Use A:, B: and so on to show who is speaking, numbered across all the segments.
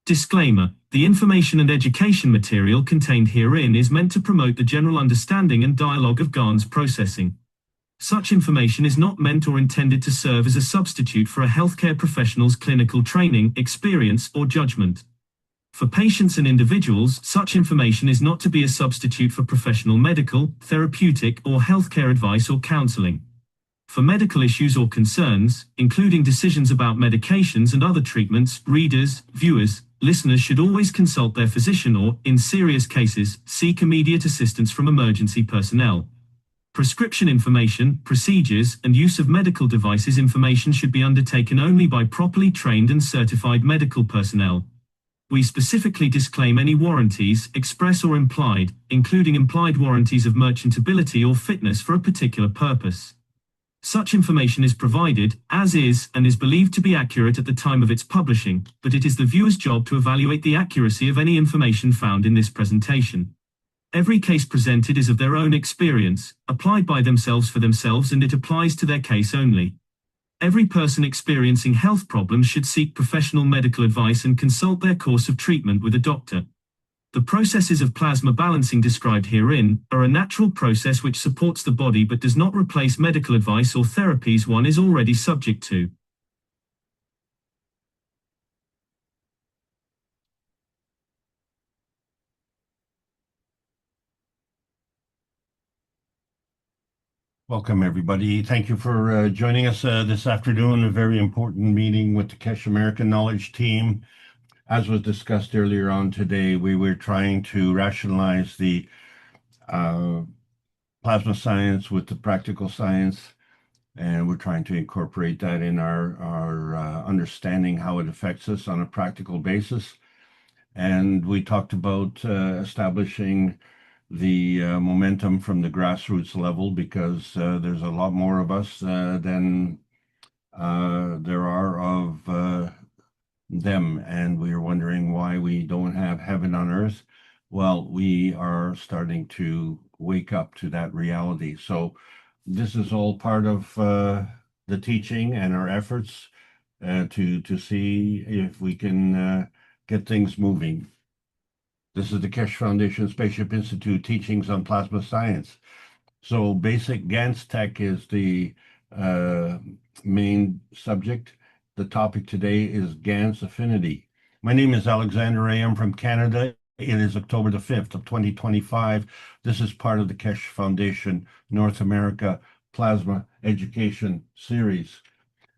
A: Disclaimer: the information and education material contained herein is meant to promote the general understanding and dialogue of Gans processing. Such information is not meant or intended to serve as a substitute for a healthcare professional's clinical training, experience, or judgment. For patients and individuals, such information is not to be a substitute for professional medical, therapeutic, or healthcare advice or counseling. For medical issues or concerns, including decisions about medications and other treatments, readers, viewers, listeners should always consult their physician or, in serious cases, seek immediate assistance from emergency personnel. Prescription information, procedures, and use of medical devices information should be undertaken only by properly trained and certified medical personnel. We specifically disclaim any warranties, express or implied, including implied warranties of merchantability or fitness for a particular purpose. Such information is provided, as is, and is believed to be accurate at the time of its publishing, but it is the viewer's job to evaluate the accuracy of any information found in this presentation. Every case presented is of their own experience, applied by themselves for themselves, and it applies to their case only. Every person experiencing health problems should seek professional medical advice and consult their course of treatment with a doctor. The processes of plasma balancing described herein are a natural process which supports the body but does not replace medical advice or therapies one is already subject to.
B: Welcome, everybody. Thank you for joining us this afternoon. A very important meeting with the KAKT American Knowledge team. As was discussed earlier on today, we were trying to rationalize the plasma science with the practical science, and we're trying to incorporate that in our understanding how it affects us on a practical basis. And we talked about establishing the momentum from the grassroots level, because there's a lot more of us than there are of them, and we are wondering why we don't have heaven on earth. Well, we are starting to wake up to that reality. So this is all part of the teaching and our efforts to see if we can get things moving. This is the KAKT Foundation Spaceship Institute teachings on plasma science. So basic Gans tech is the main subject. The topic today is Gans Affinity. My name is Alexander. I am from Canada. It is October the 5th of 2025. This is part of the KAKT Foundation North America Plasma Education Series.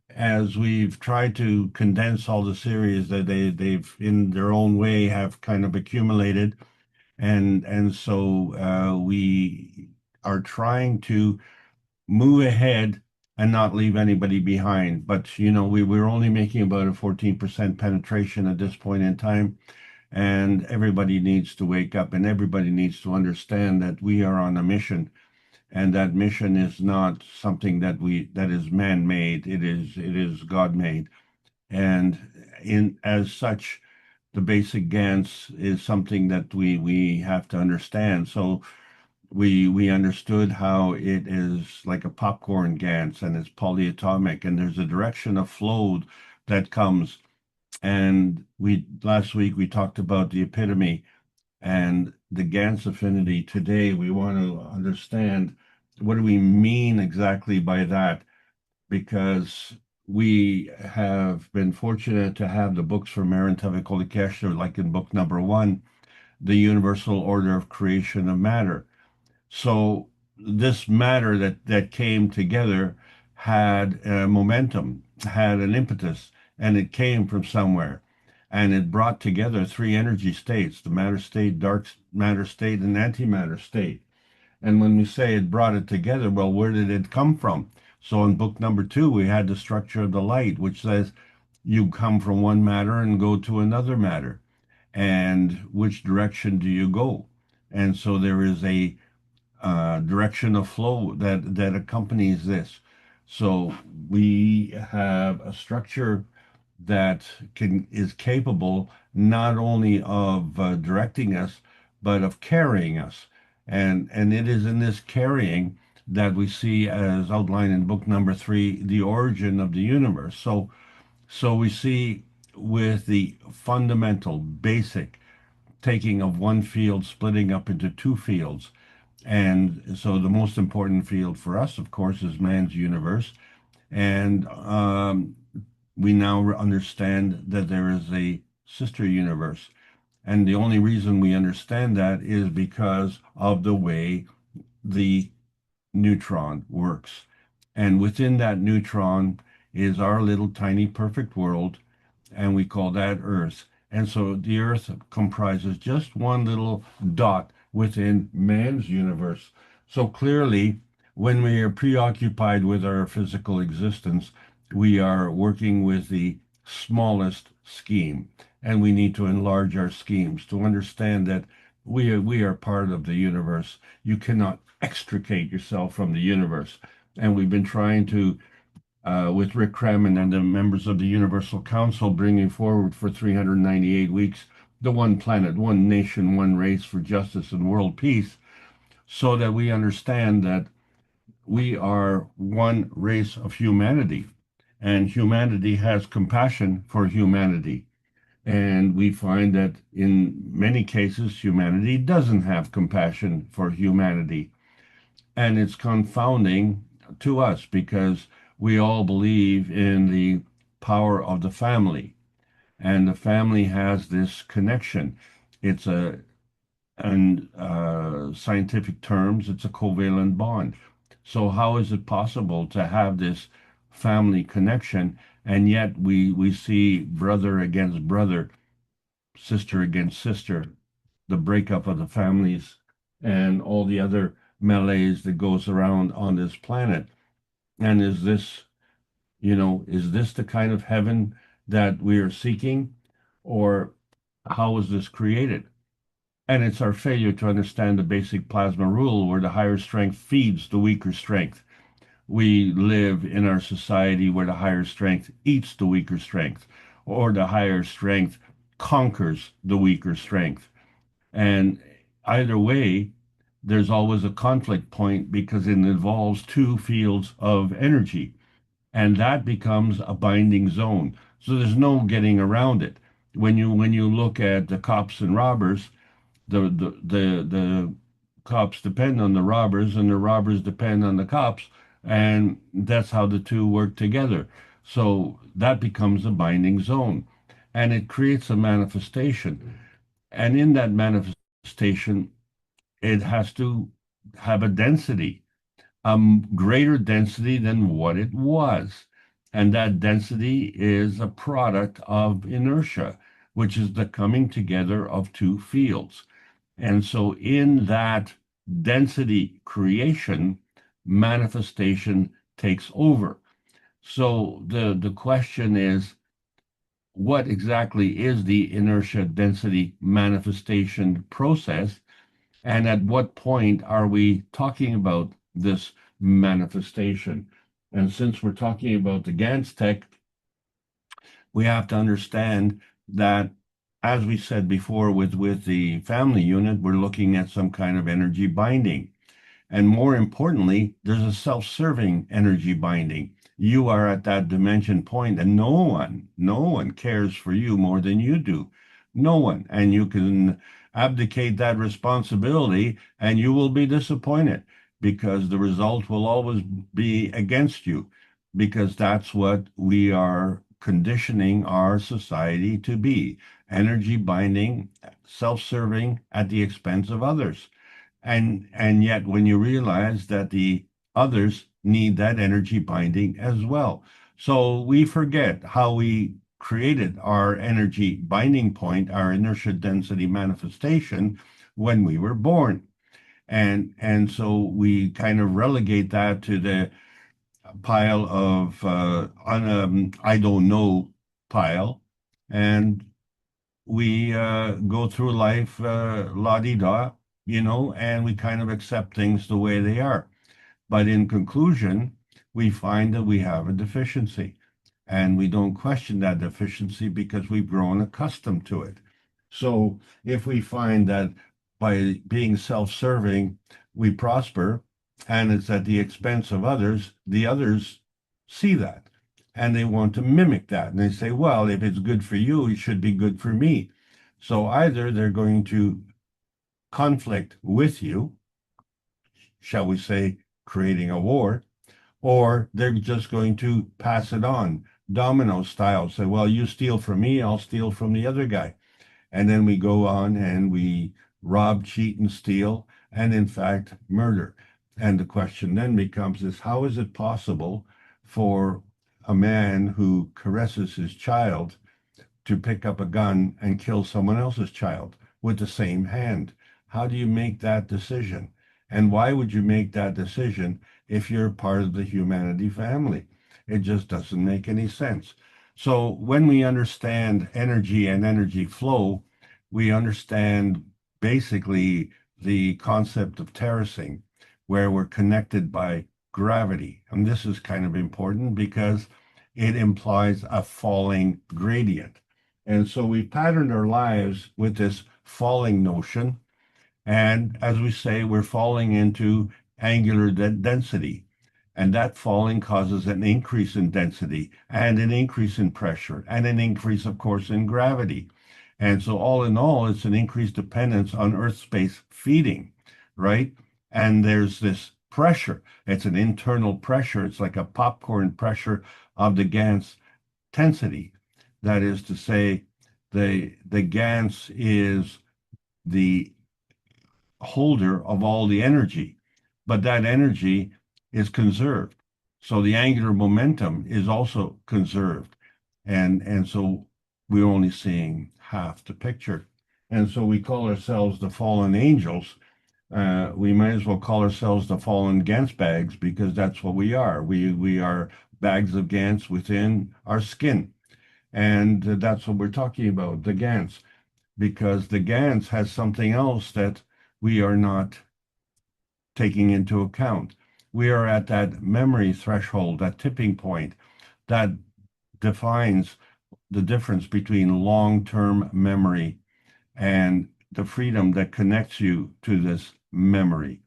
B: As we've tried to condense all the series that they've in their own way have kind of accumulated, and so we are trying to move ahead and not leave anybody behind. But we're only making about a 14% penetration at this point in time, and everybody needs to wake up, and everybody needs to understand that we are on a mission. And that mission is not something that is man-made. It is God-made. And as such, the basic Gans is something that we have to understand. So we understood how it is like a popcorn Gans, and it's polyatomic, and there's a direction of flow that comes. And last week we talked about the epitome and the Gans affinity. Today we want to understand, what do we mean exactly by that? Because we have been fortunate to have the books from Aaron Tavikolikesher, like in book number 1, The Universal Order of Creation of Matter. So this matter that came together had momentum, had an impetus, and it came from somewhere. And it brought together 3 energy states: the matter state, dark matter state, and antimatter state. And when we say it brought it together, well, where did it come from? So in book number 2, we had the structure of the light, which says you come from one matter and go to another matter. And which direction do you go? And so there is a direction of flow that accompanies this. So we have a structure that is capable not only of directing us, but of carrying us. And it is in this carrying that we see, as outlined in book number 3, the origin of the universe. So we see with the fundamental, basic taking of one field, splitting up into two fields. And so the most important field for us, of course, is man's universe. And we now understand that there is a sister universe. And the only reason we understand that is because of the way the neutron works. And within that neutron is our little tiny perfect world, and we call that Earth. And so the Earth comprises just one little dot within man's universe. So clearly, when we are preoccupied with our physical existence, we are working with the smallest scheme, and we need to enlarge our schemes to understand that we are part of the universe. You cannot extricate yourself from the universe. And we've been trying to with Rick Kremen and the members of the Universal Council bringing forward for 398 weeks the one planet, one nation, one race for justice and world peace, so that we understand that we are one race of humanity, and humanity has compassion for humanity. And we find that in many cases, humanity doesn't have compassion for humanity. And it's confounding to us because we all believe in the power of the family, and the family has this connection. It's a, in scientific terms, it's a covalent bond. So how is it possible to have this family connection, and yet we see brother against brother, sister against sister, the breakup of the families, and all the other melees that goes around on this planet? And is this, is this the kind of heaven that we are seeking? Or how was this created? And it's our failure to understand the basic plasma rule where the higher strength feeds the weaker strength. We live in our society where the higher strength eats the weaker strength, or the higher strength conquers the weaker strength. And either way, there's always a conflict point because it involves two fields of energy, and that becomes a binding zone. So there's no getting around it. When you look at the cops and robbers, the cops depend on the robbers, and the robbers depend on the cops, and that's how the two work together. So that becomes a binding zone, and it creates a manifestation. And in that manifestation, it has to have a density, a greater density than what it was. And that density is a product of inertia, which is the coming together of two fields. And so, in that density creation, manifestation takes over. So, the question is, what exactly is the inertia density manifestation process? And at what point are we talking about this manifestation? And since we're talking about the Gans tech, we have to understand that, as we said before, with the family unit, we're looking at some kind of energy binding. And more importantly, there's a self-serving energy binding. You are at that dimension point, and no one cares for you more than you do. No one. And you can abdicate that responsibility, and you will be disappointed because the result will always be against you, because that's what we are conditioning our society to be: energy binding, self-serving at the expense of others. And yet when you realize that the others need that energy binding as well. So we forget how we created our energy binding point, our inertia density manifestation, when we were born. And so we kind of relegate that to the pile of I don't know pile, and we go through life la-di-da, and we kind of accept things the way they are. But in conclusion, we find that we have a deficiency, and we don't question that deficiency because we've grown accustomed to it. So if we find that by being self-serving, we prosper, and it's at the expense of others, the others see that. and they want to mimic that. And they say, well, if it's good for you, it should be good for me. So either they're going to conflict with you, shall we say, creating a war, or they're just going to pass it on, domino style. Say, well, you steal from me, I'll steal from the other guy. And then we go on and we rob, cheat, and steal, and in fact, murder. And the question then becomes is how is it possible for a man who caresses his child to pick up a gun and kill someone else's child with the same hand? How do you make that decision? And why would you make that decision if you're part of the humanity family? It just doesn't make any sense. So when we understand energy and energy flow, we understand basically the concept of terracing, where we're connected by gravity. And this is kind of important because it implies a falling gradient. And so we patterned our lives with this falling notion. And as we say, we're falling into angular density. And that falling causes an increase in density and an increase in pressure and an increase, of course, in gravity. And so, all in all, it's an increased dependence on Earth space feeding, right? And there's this pressure. It's an internal pressure. It's like a popcorn pressure of the Gans tensity. That is to say, the Gans is the holder of all the energy, but that energy is conserved. So the angular momentum is also conserved. And so we're only seeing half the picture. And so we call ourselves the fallen angels. We might as well call ourselves the fallen Gans bags because that's what we are. We are bags of Gans within our skin. And that's what we're talking about, the Gans, because the Gans has something else that we are not taking into account. We are at that memory threshold, that tipping point that defines the difference between long-term memory and the freedom that connects you to this memory.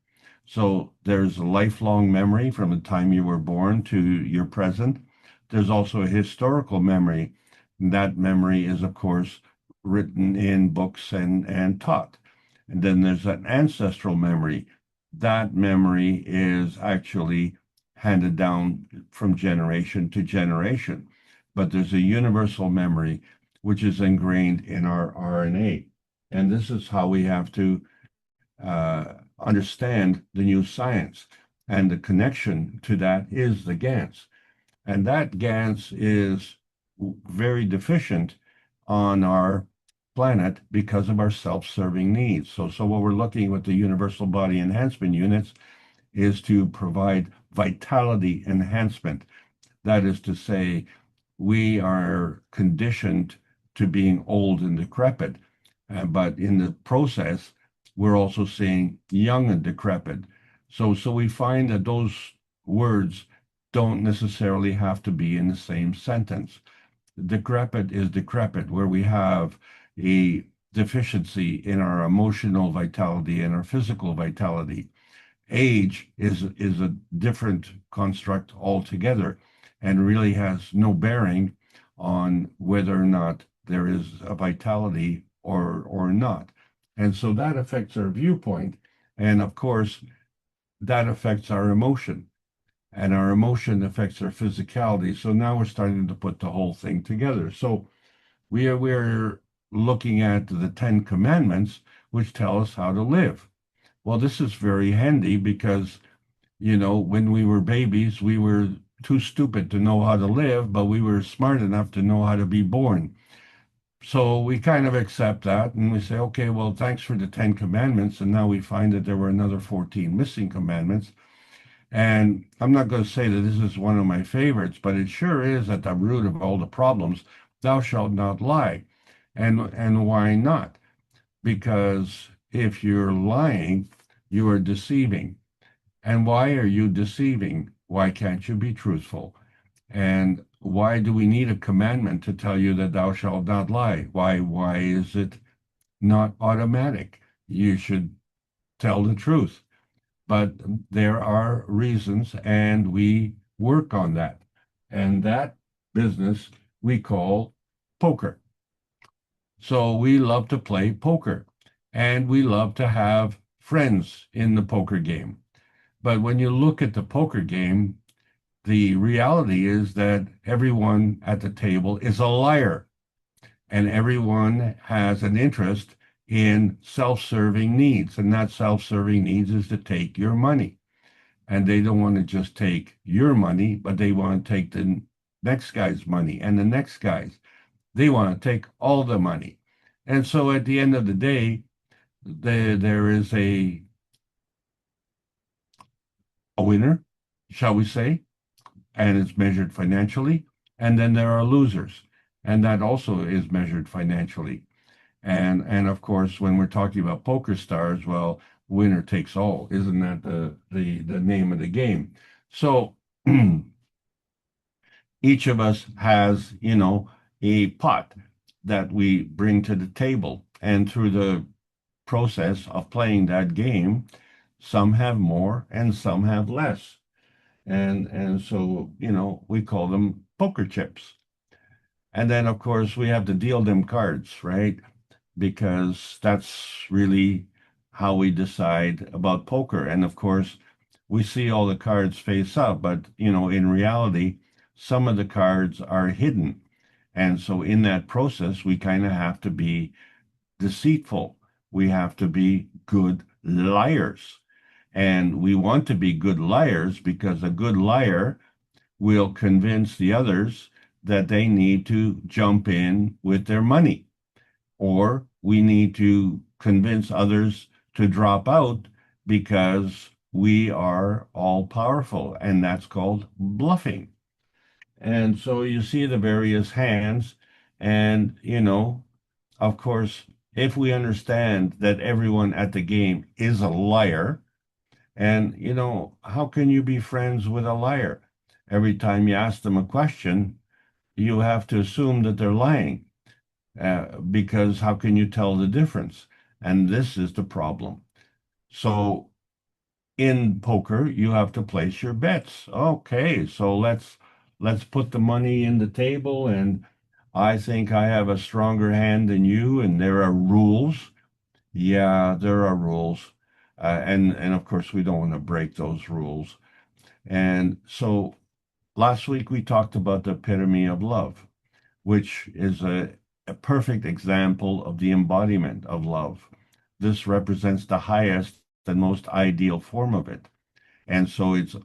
B: So there's a lifelong memory from the time you were born to your present. There's also a historical memory. That memory is, of course, written in books and taught. And then there's an ancestral memory. That memory is actually handed down from generation to generation. But there's a universal memory which is ingrained in our RNA. And this is how we have to understand the new science. And the connection to that is the Gans. And that Gans is very deficient on our planet because of our self-serving needs. So what we're looking with the universal body enhancement units is to provide vitality enhancement. That is to say, we are conditioned to being old and decrepit, but in the process, we're also saying young and decrepit. So we find that those words don't necessarily have to be in the same sentence. Decrepit is decrepit, where we have a deficiency in our emotional vitality and our physical vitality. Age is a different construct altogether and really has no bearing on whether or not there is a vitality or not. And so that affects our viewpoint. And of course, that affects our emotion. And our emotion affects our physicality. So now we're starting to put the whole thing together. So we're looking at the Ten Commandments, which tell us how to live. Well, this is very handy because, when we were babies, we were too stupid to know how to live, but we were smart enough to know how to be born. So we kind of accept that and we say, okay, well, thanks for the Ten Commandments. And now we find that there were another 14 missing commandments. And I'm not going to say that this is one of my favorites, but it sure is at the root of all the problems. Thou shalt not lie. And why not? Because if you're lying, you are deceiving. And why are you deceiving? Why can't you be truthful? And why do we need a commandment to tell you that thou shalt not lie? Why is it not automatic? You should tell the truth. But there are reasons, and we work on that. And that business we call poker. So we love to play poker and we love to have friends in the poker game. But when you look at the poker game, the reality is that everyone at the table is a liar and everyone has an interest in self-serving needs. And that self-serving needs is to take your money. And they don't want to just take your money, but they want to take the next guy's money and the next guy's. They want to take all the money. And so at the end of the day, there is a winner, shall we say, and it's measured financially. And then there are losers, and that also is measured financially. And of course, when we're talking about poker stars, well, winner takes all. Isn't that the name of the game? So each of us has, a pot that we bring to the table. And through the process of playing that game, some have more and some have less. And so, we call them poker chips. And then, of course, we have to deal them cards, right? Because that's really how we decide about poker. And of course, we see all the cards face up, but in reality, some of the cards are hidden. And so in that process, we kind of have to be deceitful. We have to be good liars. And we want to be good liars because a good liar will convince the others that they need to jump in with their money, or we need to convince others to drop out because we are all powerful, and that's called bluffing. And so you see the various hands, and of course, if we understand that everyone at the game is a liar, and how can you be friends with a liar? Every time you ask them a question, you have to assume that they're lying, because how can you tell the difference? And this is the problem. So in poker, you have to place your bets. Okay, so let's put the money in the table, and I think I have a stronger hand than you, and there are rules. Yeah, there are rules. And of course, we don't want to break those rules. And so last week we talked about the epitome of love, which is a perfect example of the embodiment of love. This represents the highest and most ideal form of it. And so it's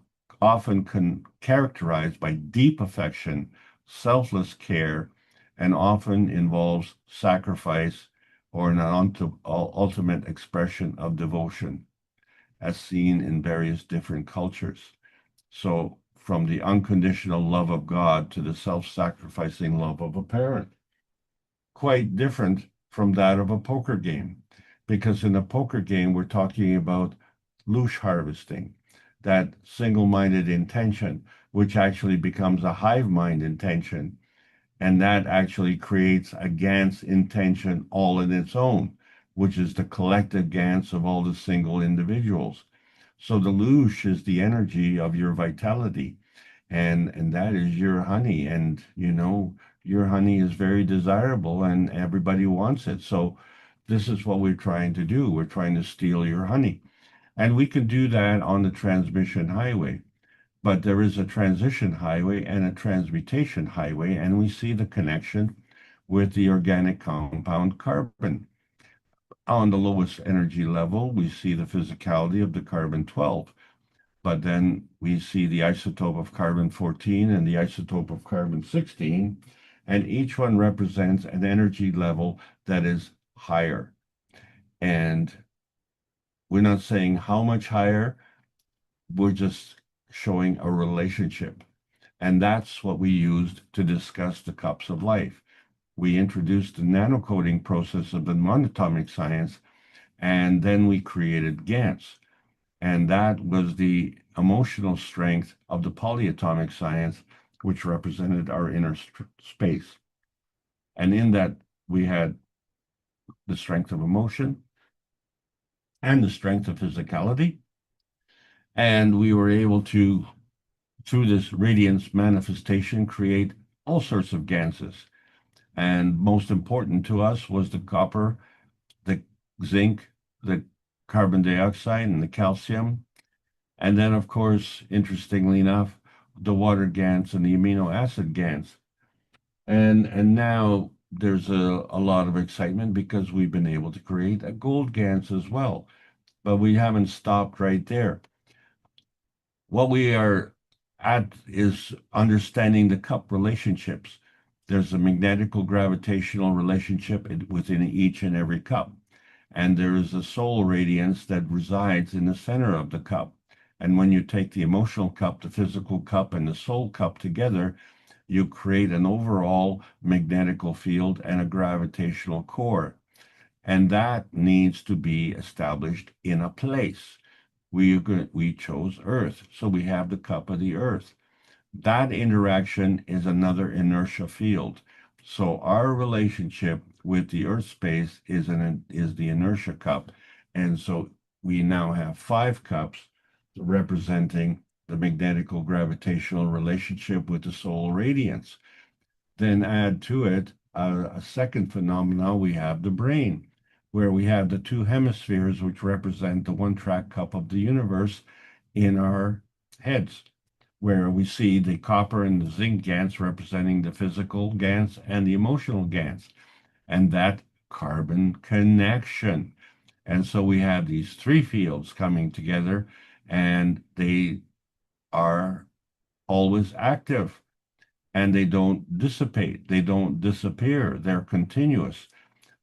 B: often characterized by deep affection, selfless care, and often involves sacrifice or an ultimate expression of devotion, as seen in various different cultures. So, from the unconditional love of God to the self sacrificing love of a parent, quite different from that of a poker game. Because in a poker game, we're talking about loosh harvesting, that single minded intention, which actually becomes a hive mind intention. And that actually creates a Gans intention all in its own, which is the collective Gans of all the single individuals. So the loosh is the energy of your vitality, and that is your honey. And your honey is very desirable and everybody wants it. So this is what we're trying to do. We're trying to steal your honey. And we can do that on the transmission highway. But there is a transition highway and a transmutation highway, and we see the connection with the organic compound carbon. On the lowest energy level, we see the physicality of the carbon 12, but then we see the isotope of carbon 14 and the isotope of carbon 16, and each one represents an energy level that is higher. And we're not saying how much higher, we're just showing a relationship. And that's what we used to discuss the cups of life. We introduced the nanocoding process of the monatomic science, and then we created GANS. And that was the emotional strength of the polyatomic science, which represented our inner space. And in that, we had the strength of emotion and the strength of physicality. And we were able to, through this radiance manifestation, create all sorts of Ganses. And most important to us was the copper, the zinc, the carbon dioxide, and the calcium. And then, of course, interestingly enough, the water GANs and the amino acid GANs. And now there's a lot of excitement because we've been able to create a gold GANs as well. But we haven't stopped right there. What we are at is understanding the cup relationships. There's a magnetical gravitational relationship within each and every cup. And there is a soul radiance that resides in the center of the cup. And when you take the emotional cup, the physical cup, and the soul cup together, you create an overall magnetical field and a gravitational core. And that needs to be established in a place. We chose Earth, so we have the cup of the Earth. That interaction is another inertia field. So our relationship with the Earth space is the inertia cup. And so we now have 5 cups representing the magnetical gravitational relationship with the solar radiance. Then add to it a second phenomenon, we have the brain, where we have the 2 hemispheres, which represent the one-track cup of the universe in our heads, where we see the copper and the zinc GANs representing the physical GANs and the emotional GANs, and that carbon connection. And so we have these 3 fields coming together, and they are always active and they don't dissipate, they don't disappear, they're continuous,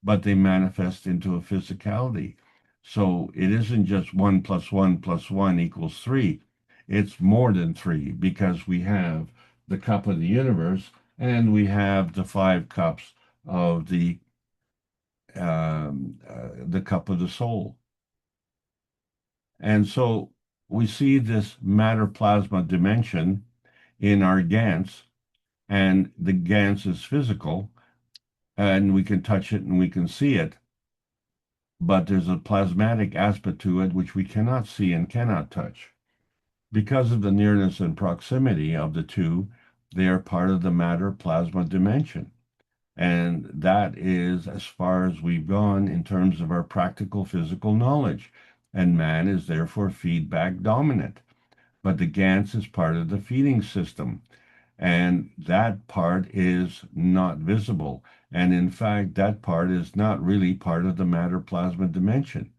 B: but they manifest into a physicality. So it isn't just 1 + 1 + 1 = 3. It's more than 3 because we have the cup of the universe and we have the 5 cups of the cup of the soul. And so we see this matter plasma dimension in our GANs, and the GANs is physical, and we can touch it and we can see it, but there's a plasmatic aspect to it which we cannot see and cannot touch. Because of the nearness and proximity of the two, they are part of the matter plasma dimension. And that is as far as we've gone in terms of our practical physical knowledge. And man is therefore feedback dominant. But the GANS is part of the feeding system. And that part is not visible. And in fact, that part is not really part of the matter plasma dimension.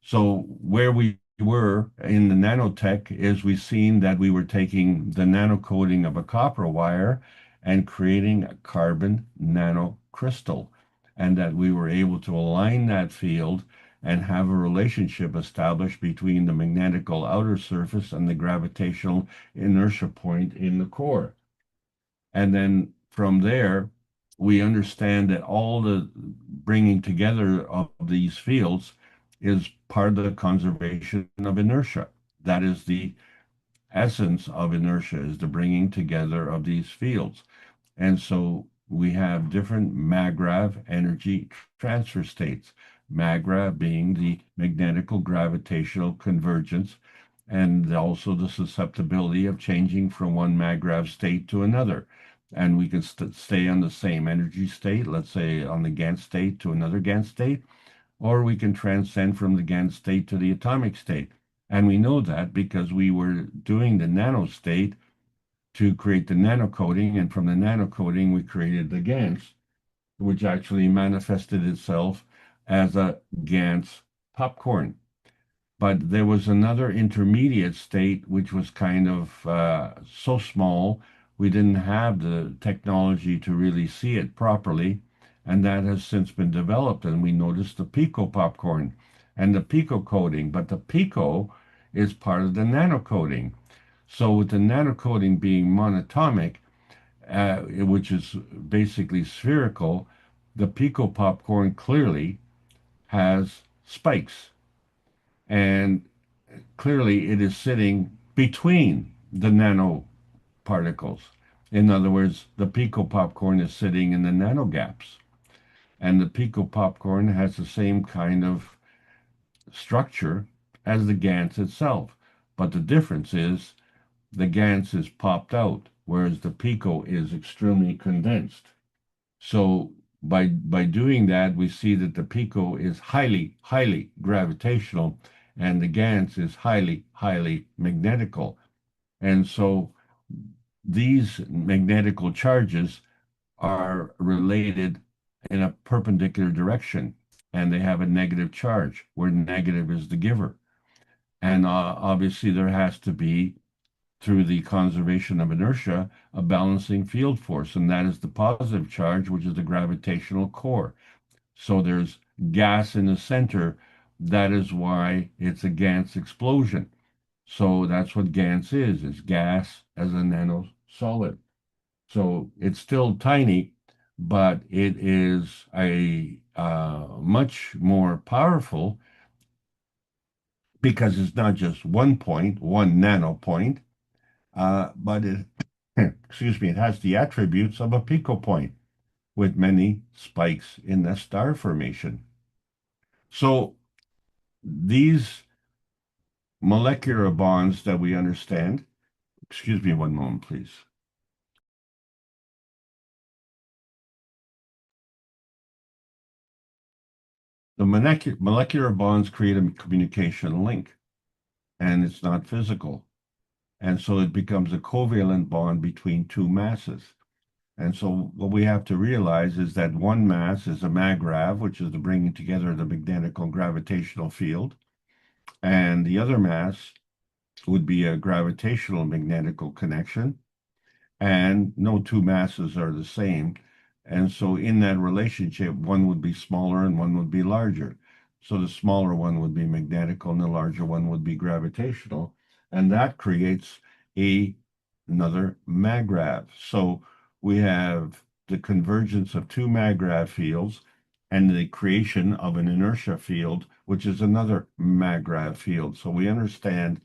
B: So where we were in the nanotech is we seen that we were taking the nanocoating of a copper wire and creating a carbon nanocrystal, and that we were able to align that field and have a relationship established between the magnetical outer surface and the gravitational inertia point in the core. And then from there, we understand that all the bringing together of these fields is part of the conservation of inertia. That is the essence of inertia, is the bringing together of these fields. And so we have different MAGRAV energy transfer states. MAGRAV being the magnetical gravitational convergence, and also the susceptibility of changing from one MAGRAV state to another. And we can stay on the same energy state, let's say on the Gans state to another Gans state, or we can transcend from the Gans state to the atomic state. And we know that because we were doing the nano state to create the nanocoating, and from the nanocoating, we created the GANs, which actually manifested itself as a GANS popcorn. But there was another intermediate state which was kind of so small we didn't have the technology to really see it properly, and that has since been developed. And we noticed the pico popcorn and the pico coating, but the pico is part of the nano coating. So with the nano coating being monatomic, which is basically spherical, the pico popcorn clearly has spikes, and clearly it is sitting between the nanoparticles. In other words, the pico popcorn is sitting in the nano gaps, and the pico popcorn has the same kind of structure as the Gans itself. But the difference is the Gans is popped out, whereas the pico is extremely condensed. So by doing that, we see that the pico is highly gravitational, and the Gans is highly magnetical. And so these magnetical charges are related in a perpendicular direction, and they have a negative charge, where negative is the giver. And obviously, there has to be, through the conservation of inertia, a balancing field force, and that is the positive charge, which is the gravitational core. So there's gas in the center. That is why it's a Gans explosion. So that's what Gans is gas as a nanosolid. So it's still tiny, but it is a much more powerful because it's not just one point, one nanopoint, but it, excuse me, it has the attributes of a picopoint with many spikes in the star formation. So these molecular bonds that we understand, excuse me one moment, please. The molecular bonds create a communication link, and it's not physical. And so it becomes a covalent bond between two masses. And so what we have to realize is that one mass is a magrav, which is the bringing together of the magnetic and gravitational field, and the other mass would be a gravitational magnetical connection, and no two masses are the same. And so in that relationship, one would be smaller and one would be larger. So the smaller one would be magnetical and the larger one would be gravitational. And that creates another magrav. So we have the convergence of two magrav fields and the creation of an inertia field, which is another magrav field. So we understand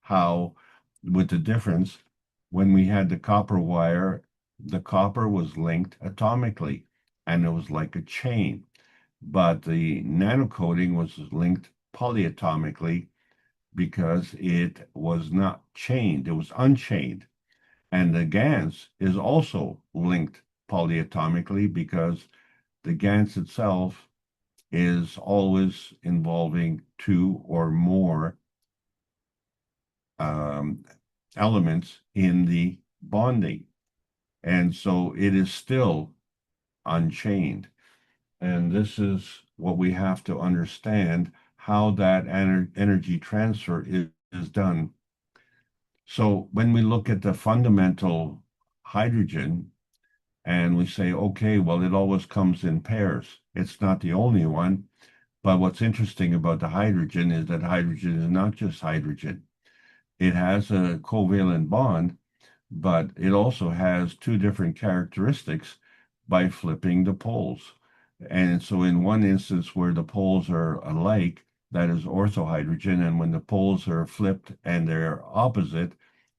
B: how, with the difference, when we had the copper wire, the copper was linked atomically and it was like a chain. But the nanocoating was linked polyatomically because it was not chained, it was unchained. And the Gans is also linked polyatomically because the Gans itself is always involving two or more elements in the bonding. And so it is still unchained. And this is what we have to understand how that energy transfer is done. So when we look at the fundamental hydrogen and we say, okay, well, it always comes in pairs. It's not the only one. But what's interesting about the hydrogen is that hydrogen is not just hydrogen. It has a covalent bond, but it also has two different characteristics by flipping the poles. And so in one instance where the poles are alike, that is orthohydrogen, and when the poles are flipped and they're opposite,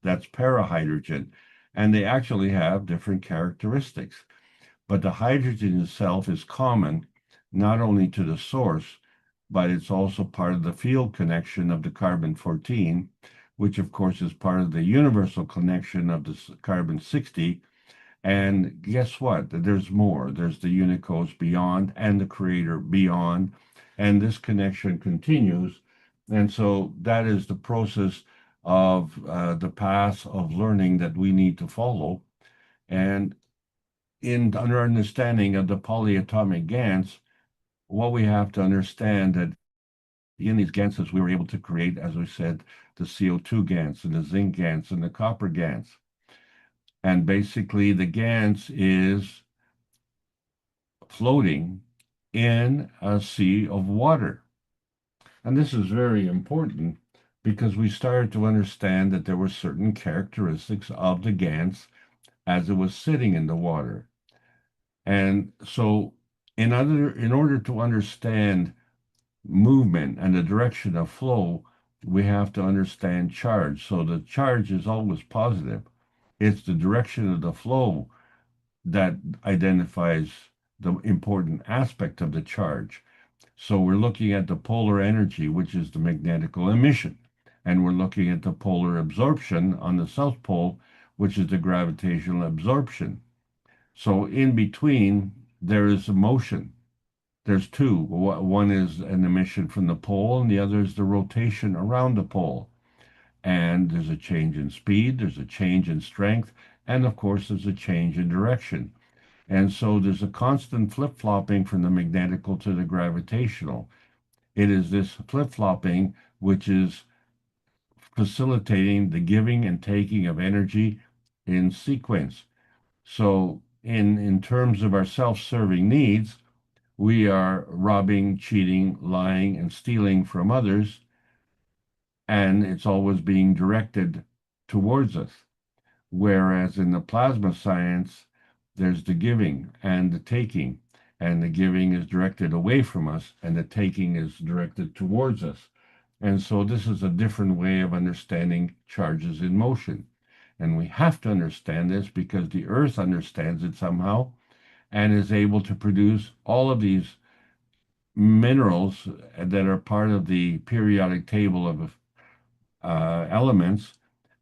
B: that's parahydrogen. And they actually have different characteristics. But the hydrogen itself is common not only to the source, but it's also part of the field connection of the carbon-14, which of course is part of the universal connection of the carbon-60. And guess what? There's more. There's the unicos beyond and the creator beyond. And this connection continues. And so that is the process of the path of learning that we need to follow. And in our understanding of the polyatomic GANs, what we have to understand that in these GANSs, we were able to create, as we said, the CO2 GANs and the zinc GANs and the copper GANs. And basically, the GANs is floating in a sea of water. And this is very important because we started to understand that there were certain characteristics of the GANs as it was sitting in the water. And so in order to understand movement and the direction of flow, we have to understand charge. So the charge is always positive. It's the direction of the flow that identifies the important aspect of the charge. So we're looking at the polar energy, which is the magnetical emission. and we're looking at the polar absorption on the south pole, which is the gravitational absorption. So in between, there is a motion. There's two. One is an emission from the pole, and the other is the rotation around the pole. And there's a change in speed, there's a change in strength, and of course, there's a change in direction. And so there's a constant flip-flopping from the magnetical to the gravitational. It is this flip-flopping which is facilitating the giving and taking of energy in sequence. So in terms of our self-serving needs, we are robbing, cheating, lying, and stealing from others, and it's always being directed towards us. Whereas in the plasma science, there's the giving and the taking, and the giving is directed away from us, and the taking is directed towards us. And so this is a different way of understanding charges in motion. And we have to understand this because the Earth understands it somehow and is able to produce all of these minerals that are part of the periodic table of elements,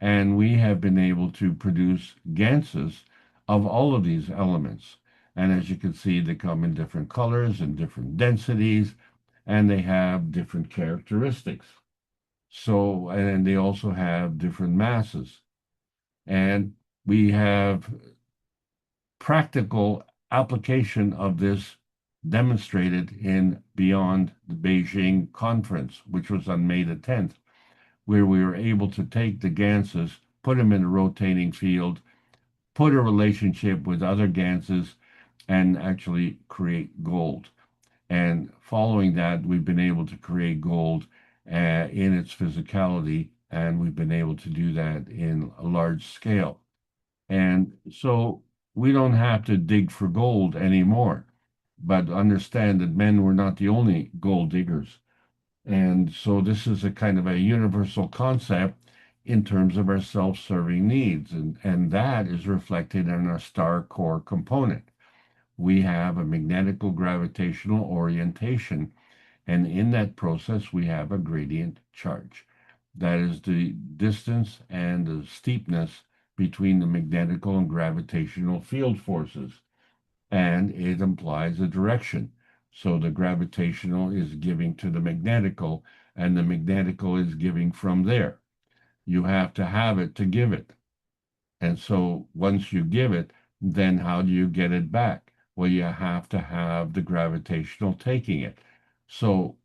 B: and we have been able to produce Ganses of all of these elements. And as you can see, they come in different colors and different densities, and they have different characteristics. So, and they also have different masses. And we have practical application of this demonstrated in Beyond the Beijing Conference, which was on May the 10th, where we were able to take the Ganses, put them in a rotating field, put a relationship with other Ganses, and actually create gold. And following that, we've been able to create gold in its physicality, and we've been able to do that in a large scale. And so we don't have to dig for gold anymore, but understand that men were not the only gold diggers. And so this is a kind of a universal concept in terms of our self-serving needs. And that is reflected in our star core component. We have a magnetical gravitational orientation. And in that process, we have a gradient charge. That is the distance and the steepness between the magnetical and gravitational field forces. And it implies a direction. So the gravitational is giving to the magnetical, and the magnetical is giving from there. You have to have it to give it. And so once you give it, then how do you get it back? Well, you have to have the gravitational taking it. So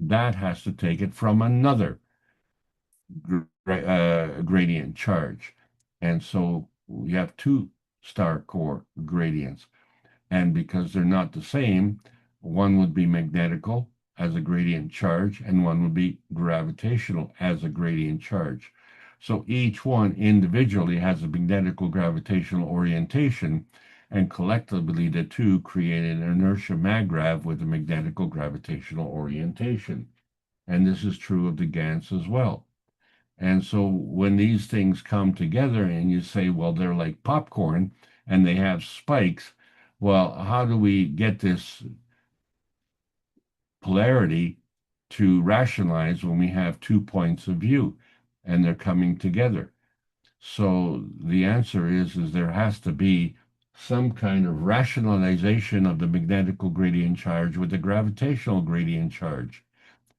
B: that has to take it from another gradient charge. And so we have two star core gradients. And because they're not the same, one would be magnetical as a gradient charge, and one would be gravitational as a gradient charge. So each one individually has a magnetical gravitational orientation, and collectively the two create an inertia maggrav with a magnetical gravitational orientation. And this is true of the Gans as well. And so when these things come together and you say, well, they're like popcorn and they have spikes, well, how do we get this polarity to rationalize when we have 2 points of view and they're coming together? So the answer is there has to be some kind of rationalization of the magnetical gradient charge with the gravitational gradient charge.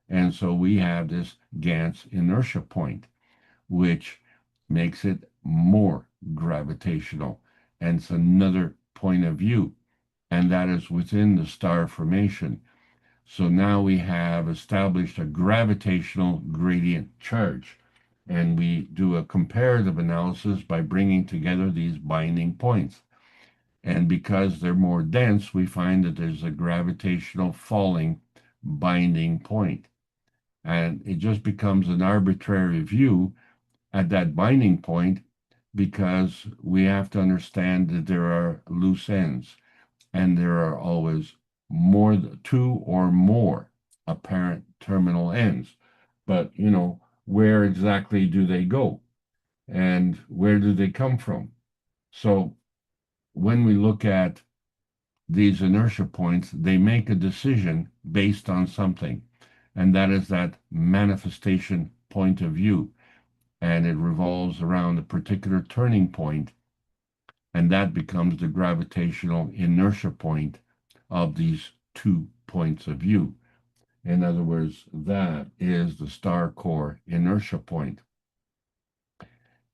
B: And so we have this Gans inertia point, which makes it more gravitational. And it's another point of view, and that is within the star formation. So now we have established a gravitational gradient charge, and we do a comparative analysis by bringing together these binding points. And because they're more dense, we find that there's a gravitational falling binding point. And it just becomes an arbitrary view at that binding point because we have to understand that there are loose ends and there are always more two or more apparent terminal ends. But where exactly do they go and where do they come from? So when we look at these inertia points, they make a decision based on something, and that is that manifestation point of view, and it revolves around a particular turning point, and that becomes the gravitational inertia point of these 2 points of view. In other words, that is the star core inertia point.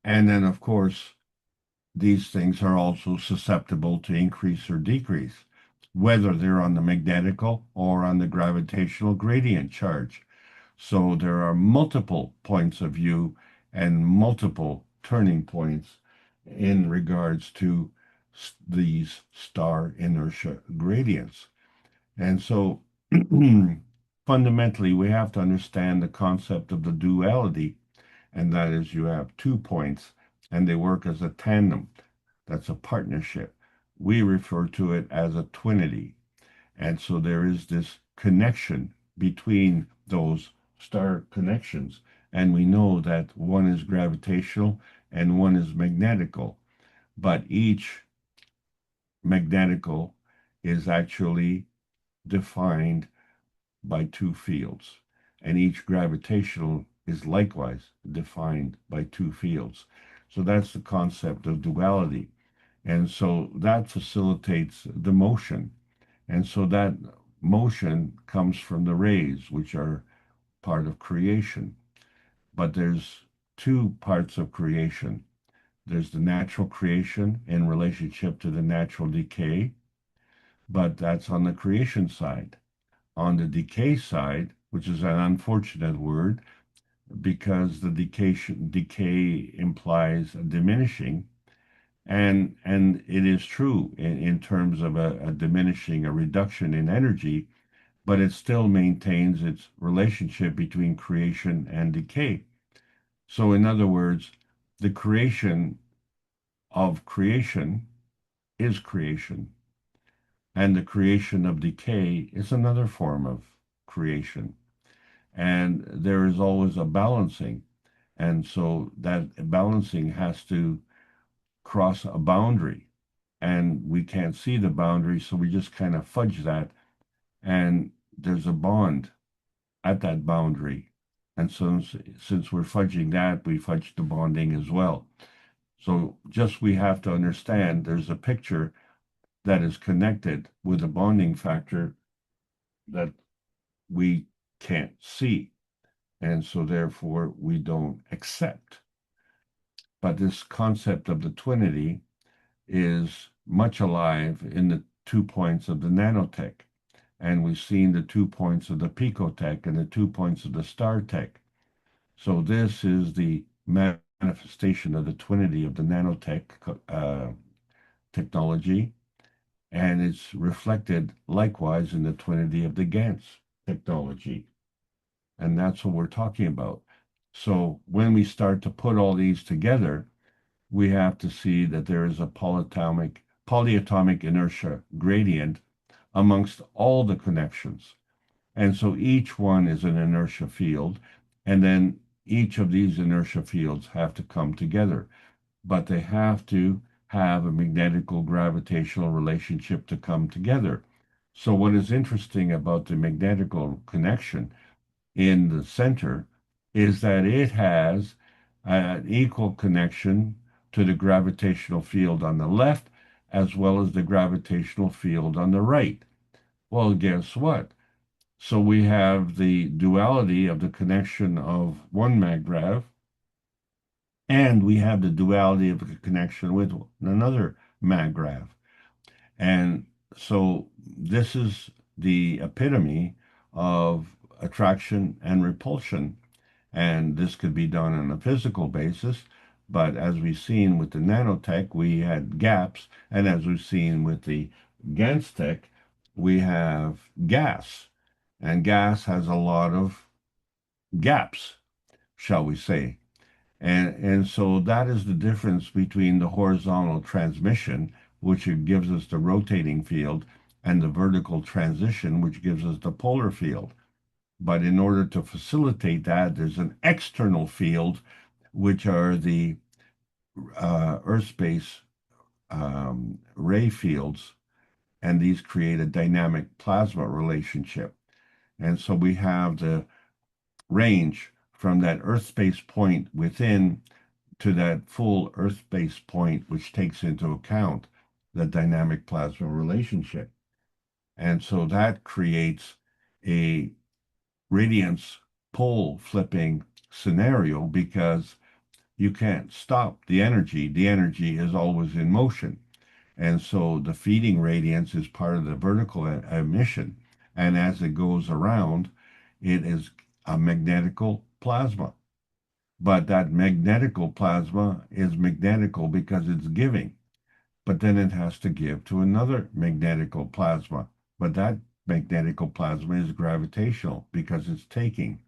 B: And then, of course, these things are also susceptible to increase or decrease, whether they're on the magnetical or on the gravitational gradient charge. So there are multiple points of view and multiple turning points in regards to these star inertia gradients. And so fundamentally, we have to understand the concept of the duality, and that is you have 2 points and they work as a tandem. That's a partnership. We refer to it as a twinity. And so there is this connection between those star connections. And we know that one is gravitational and one is magnetical. But each magnetical is actually defined by 2 fields. And each gravitational is likewise defined by 2 fields. So that's the concept of duality. And so that facilitates the motion. And so that motion comes from the rays, which are part of creation. But there's 2 parts of creation. There's the natural creation in relationship to the natural decay, but that's on the creation side. On the decay side, which is an unfortunate word because the decay implies a diminishing, and it is true in terms of a diminishing, a reduction in energy, but it still maintains its relationship between creation and decay. So, in other words, the creation of creation is creation, and the creation of decay is another form of creation. And there is always a balancing. And so that balancing has to cross a boundary. And we can't see the boundary, so we just kind of fudge that. And there's a bond at that boundary. And so since we're fudging that, we fudge the bonding as well. So just we have to understand there's a picture that is connected with a bonding factor that we can't see. And so therefore we don't accept. But this concept of the twinity is much alive in the 2 points of the nanotech. And we've seen the 2 points of the picotech and the 2 points of the star tech. So this is the manifestation of the twinity of the nanotech technology, and it's reflected likewise in the twinity of the Gans technology. And that's what we're talking about. So when we start to put all these together, we have to see that there is a polyatomic inertia gradient amongst all the connections. And so each one is an inertia field, and then each of these inertia fields have to come together, but they have to have a magnetical gravitational relationship to come together. So what is interesting about the magnetical connection in the center is that it has an equal connection to the gravitational field on the left as well as the gravitational field on the right. Well, guess what? So we have the duality of the connection of one maggrav, and we have the duality of the connection with another maggrav. And so this is the epitome of attraction and repulsion. And this could be done on a physical basis, but as we've seen with the nanotech, we had gaps, and as we've seen with the Gans tech, we have gas, and gas has a lot of gaps, shall we say. And so that is the difference between the horizontal transmission, which gives us the rotating field, and the vertical transition, which gives us the polar field. But in order to facilitate that, there's an external field, which are the Earth space ray fields, and these create a dynamic plasma relationship. And so we have the range from that earth space point within to that full earth space point, which takes into account the dynamic plasma relationship. And so that creates a radiance pole flipping scenario because you can't stop the energy. The energy is always in motion. And so the feeding radiance is part of the vertical emission. And as it goes around, it is a magnetical plasma. But that magnetical plasma is magnetical because it's giving. But then it has to give to another magnetical plasma. But that magnetical plasma is gravitational because it's taking.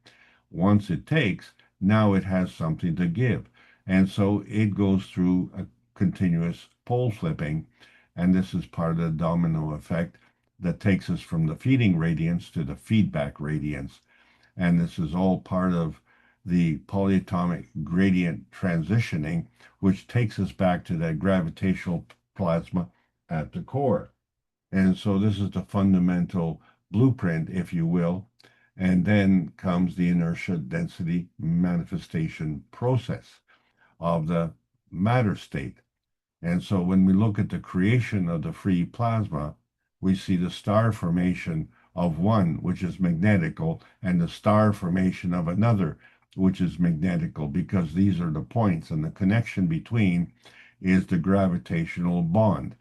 B: Once it takes, now it has something to give. And so it goes through a continuous pole flipping. And this is part of the domino effect that takes us from the feeding radiance to the feedback radiance. And this is all part of the polyatomic gradient transitioning, which takes us back to that gravitational plasma at the core. And so this is the fundamental blueprint, if you will. And then comes the inertia density manifestation process of the matter state. And so when we look at the creation of the free plasma, we see the star formation of one, which is magnetical, and the star formation of another, which is magnetical, because these are the points, and the connection between is the gravitational bond.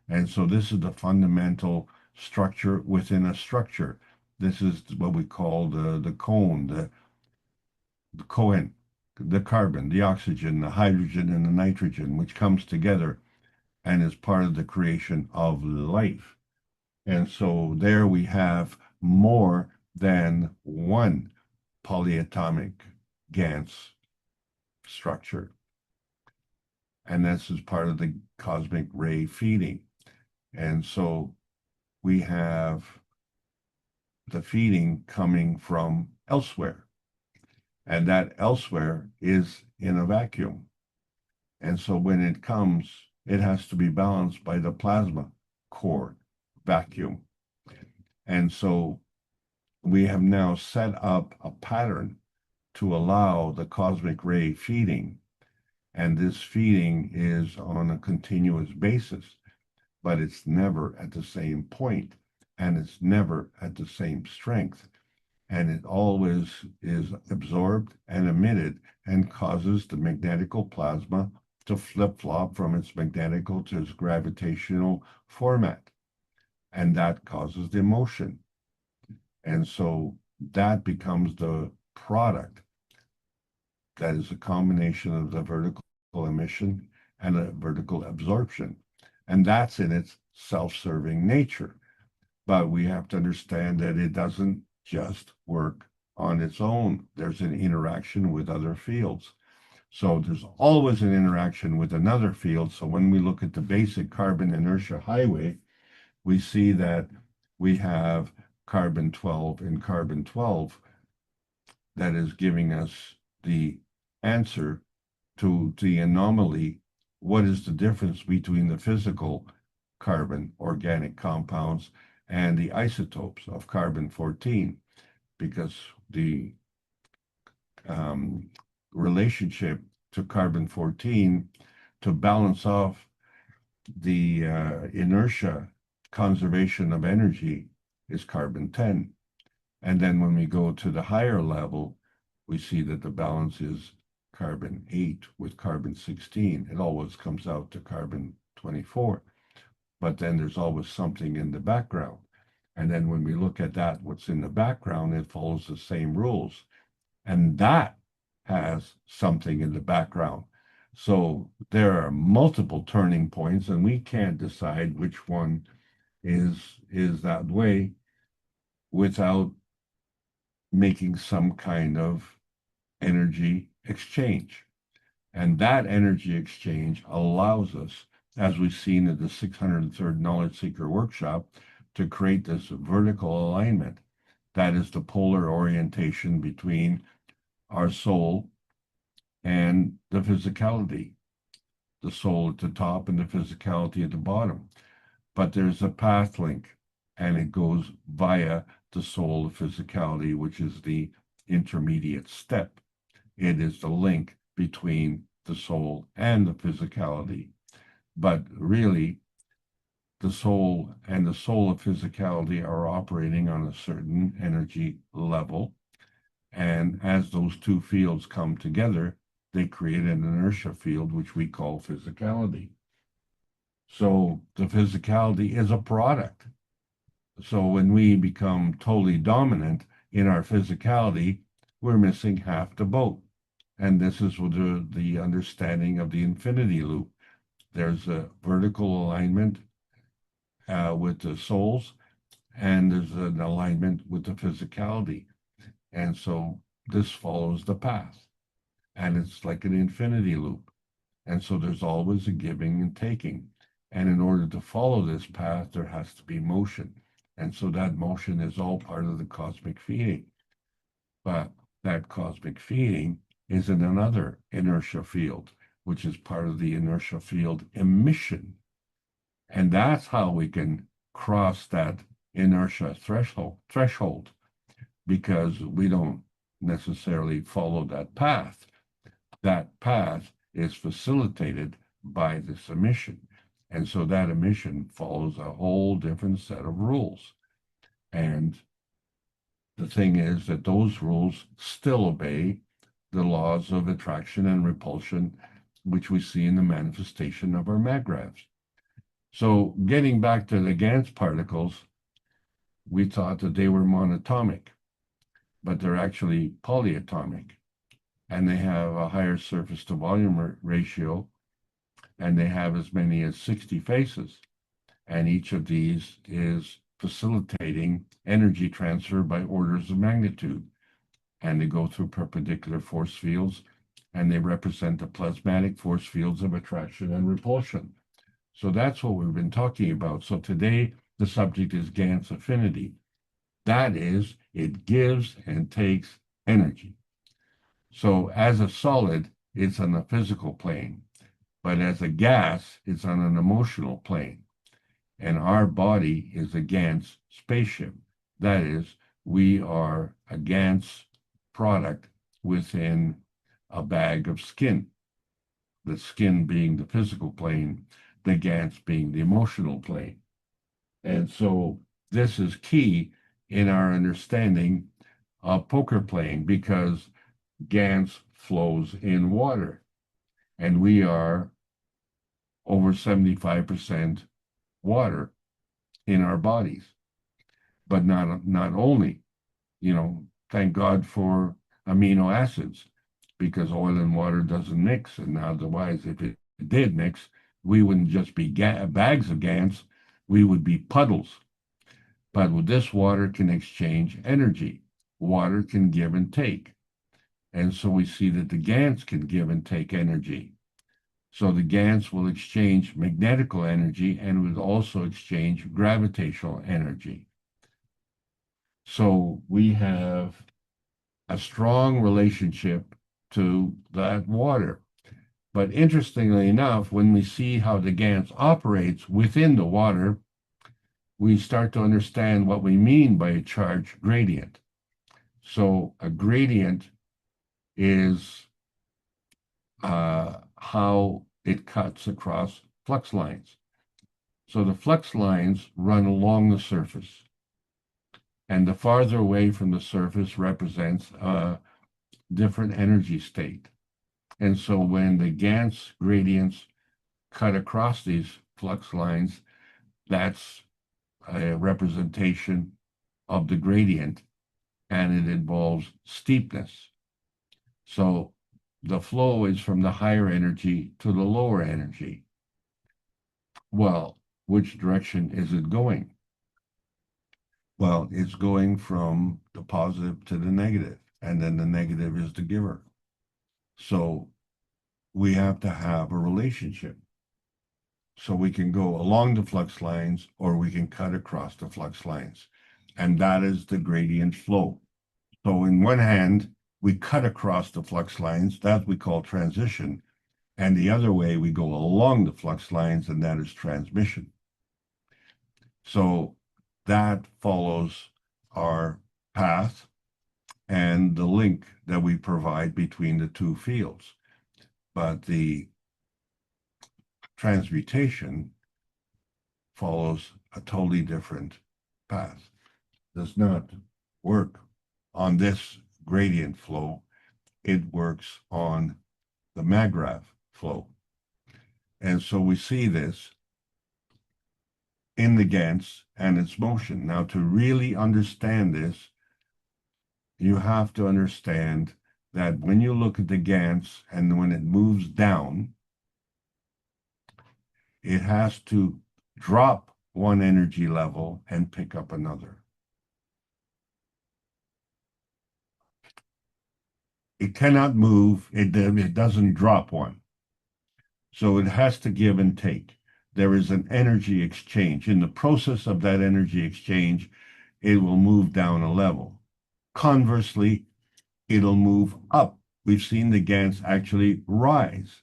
B: And so this is the fundamental structure within a structure. This is what we call the cone, the cohen, the carbon, the oxygen, the hydrogen, and the nitrogen, which comes together and is part of the creation of life. And so there we have more than one polyatomic Gans structure. And this is part of the cosmic ray feeding. And so we have the feeding coming from elsewhere. And that elsewhere is in a vacuum. And so when it comes, it has to be balanced by the plasma core vacuum. And so we have now set up a pattern to allow the cosmic ray feeding. And this feeding is on a continuous basis, but it's never at the same point, and it's never at the same strength. And it always is absorbed and emitted and causes the magnetical plasma to flip-flop from its magnetical to its gravitational format. And that causes the motion. And so that becomes the product that is a combination of the vertical emission and a vertical absorption. And that's in its self-serving nature. But we have to understand that it doesn't just work on its own. There's an interaction with other fields. So there's always an interaction with another field. So when we look at the basic carbon inertia highway, we see that we have carbon 12 and carbon 12 that is giving us the answer to the anomaly. What is the difference between the physical carbon organic compounds and the isotopes of carbon-14? Because the relationship to carbon-14 to balance off the inertia conservation of energy is carbon-10. And then when we go to the higher level, we see that the balance is carbon-8 with carbon-16. It always comes out to carbon-24. But then there's always something in the background. And then when we look at that, what's in the background, it follows the same rules. And that has something in the background. So there are multiple turning points, and we can't decide which one is that way without making some kind of energy exchange. And that energy exchange allows us, as we've seen at the 603rd Knowledge Seeker Workshop, to create this vertical alignment. That is the polar orientation between our soul and the physicality. The soul at the top and the physicality at the bottom. But there's a path link, and it goes via the soul of physicality, which is the intermediate step. It is the link between the soul and the physicality. But really, the soul and the soul of physicality are operating on a certain energy level. And as those two fields come together, they create an inertia field, which we call physicality. So the physicality is a product. So when we become totally dominant in our physicality, we're missing half the boat. And this is with the understanding of the infinity loop. There's a vertical alignment with the souls, and there's an alignment with the physicality. And so this follows the path. And it's like an infinity loop. And so there's always a giving and taking. And in order to follow this path, there has to be motion. And so that motion is all part of the cosmic feeding. But that cosmic feeding is in another inertia field, which is part of the inertia field emission. And that's how we can cross that inertia threshold, because we don't necessarily follow that path. That path is facilitated by this emission. And so that emission follows a whole different set of rules. And the thing is that those rules still obey the laws of attraction and repulsion, which we see in the manifestation of our magraphs. So getting back to the Gans particles, we thought that they were monatomic, but they're actually polyatomic. And they have a higher surface to volume ratio, and they have as many as 60 faces. And each of these is facilitating energy transfer by orders of magnitude. And they go through perpendicular force fields, and they represent the plasmatic force fields of attraction and repulsion. So that's what we've been talking about. So today, the subject is Gans affinity. That is, it gives and takes energy. So as a solid, it's on the physical plane, but as a gas, it's on an emotional plane. And our body is a Gans spaceship. That is, we are a Gans product within a bag of skin, the skin being the physical plane, the Gans being the emotional plane. And so this is key in our understanding of poker playing, because Gans flows in water, and we are over 75% water in our bodies. But not only, thank God for amino acids, because oil and water doesn't mix. And otherwise, if it did mix, we wouldn't just be bags of Gans, we would be puddles. But with this, water can exchange energy. Water can give and take. And so we see that the Gans can give and take energy. So the Gans will exchange magnetical energy and will also exchange gravitational energy. So we have a strong relationship to that water. But interestingly enough, when we see how the Gans operates within the water, we start to understand what we mean by a charge gradient. So a gradient is how it cuts across flux lines. So the flux lines run along the surface, and the farther away from the surface represents a different energy state. And so when the Gans gradients cut across these flux lines, that's a representation of the gradient, and it involves steepness. So the flow is from the higher energy to the lower energy. Well, which direction is it going? Well, it's going from the positive to the negative, and then the negative is the giver. So we have to have a relationship. So we can go along the flux lines, or we can cut across the flux lines. And that is the gradient flow. So in one hand, we cut across the flux lines, that we call transition. And the other way, we go along the flux lines, and that is transmission. So that follows our path. And and the link that we provide between the two fields. But the transmutation follows a totally different path. Does not work on this gradient flow. It works on the maggrav flow. And so we see this in the Gans and its motion. Now, to really understand this, you have to understand that when you look at the Gans and when it moves down, it has to drop one energy level and pick up another. It cannot move, it doesn't drop one. So it has to give and take. There is an energy exchange. In the process of that energy exchange, it will move down a level. Conversely, it'll move up. We've seen the Gans actually rise.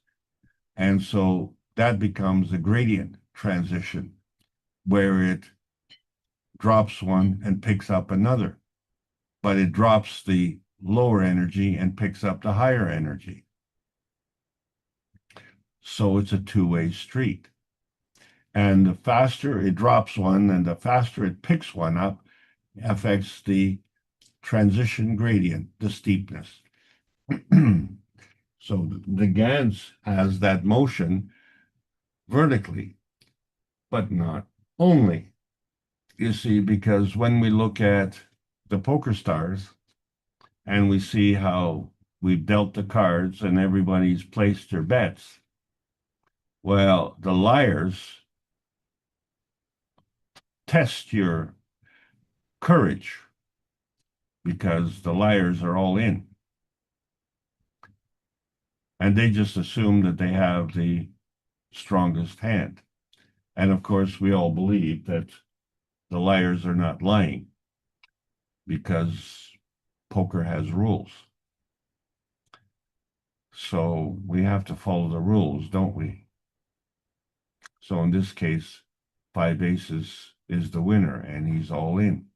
B: And so that becomes a gradient transition where it drops one and picks up another. But it drops the lower energy and picks up the higher energy. So it's a two-way street. And the faster it drops one and the faster it picks one up affects the transition gradient, the steepness. So the Gans has that motion vertically, but not only. You see, because when we look at the poker stars and we see how we've dealt the cards and everybody's placed their bets, well, the liars test your courage because the liars are all in. And they just assume that they have the strongest hand. And of course, we all believe that the liars are not lying because poker has rules. So we have to follow the rules, don't we? So in this case, 5 aces is the winner, and he's all in.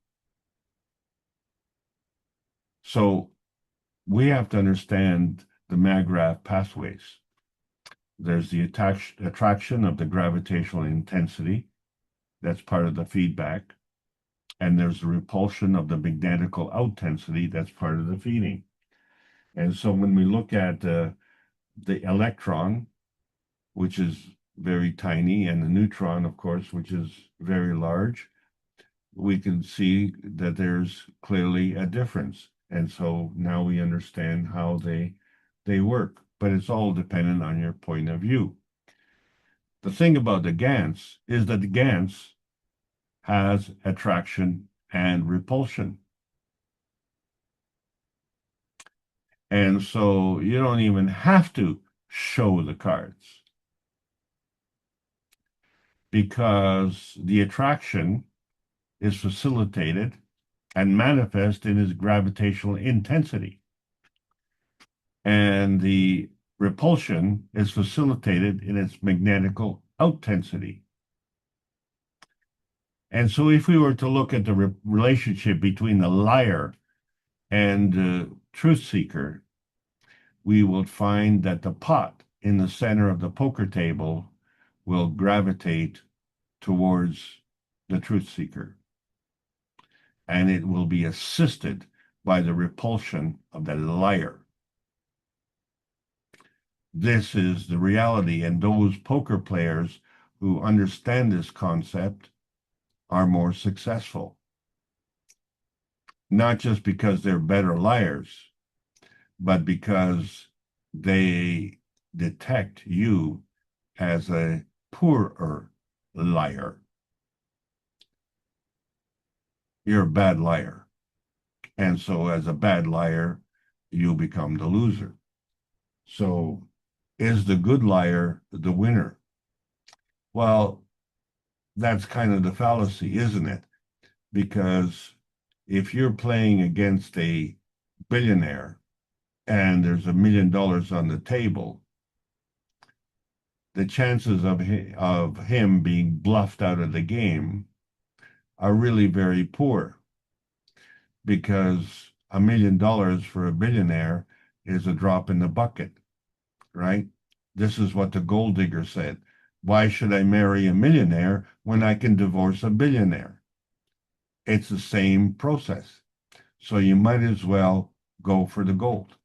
B: So we have to understand the maggrav pathways. There's the attraction of the gravitational intensity. That's part of the feedback. And there's the repulsion of the magnetical outintensity. That's part of the feeding. And so when we look at the electron, which is very tiny, and the neutron, of course, which is very large, we can see that there's clearly a difference. And so now we understand how they work, but it's all dependent on your point of view. The thing about the Gans is that the Gans has attraction and repulsion. And so you don't even have to show the cards because the attraction is facilitated and manifest in its gravitational intensity. And the repulsion is facilitated in its magnetical outtensity. And so if we were to look at the relationship between the liar and the truth seeker, we will find that the pot in the center of the poker table will gravitate towards the truth seeker. And it will be assisted by the repulsion of the liar. This is the reality, and those poker players who understand this concept are more successful. Not just because they're better liars, but because they detect you as a poorer liar. You're a bad liar. And so as a bad liar, you become the loser. So is the good liar the winner? Well, that's kind of the fallacy, isn't it? Because if you're playing against a billionaire and there's $1 million on the table, the chances of him being bluffed out of the game are really very poor, because $1 million for a billionaire is a drop in the bucket, right? This is what the gold digger said. Why should I marry a millionaire when I can divorce a billionaire? It's the same process. So you might as well go for the gold.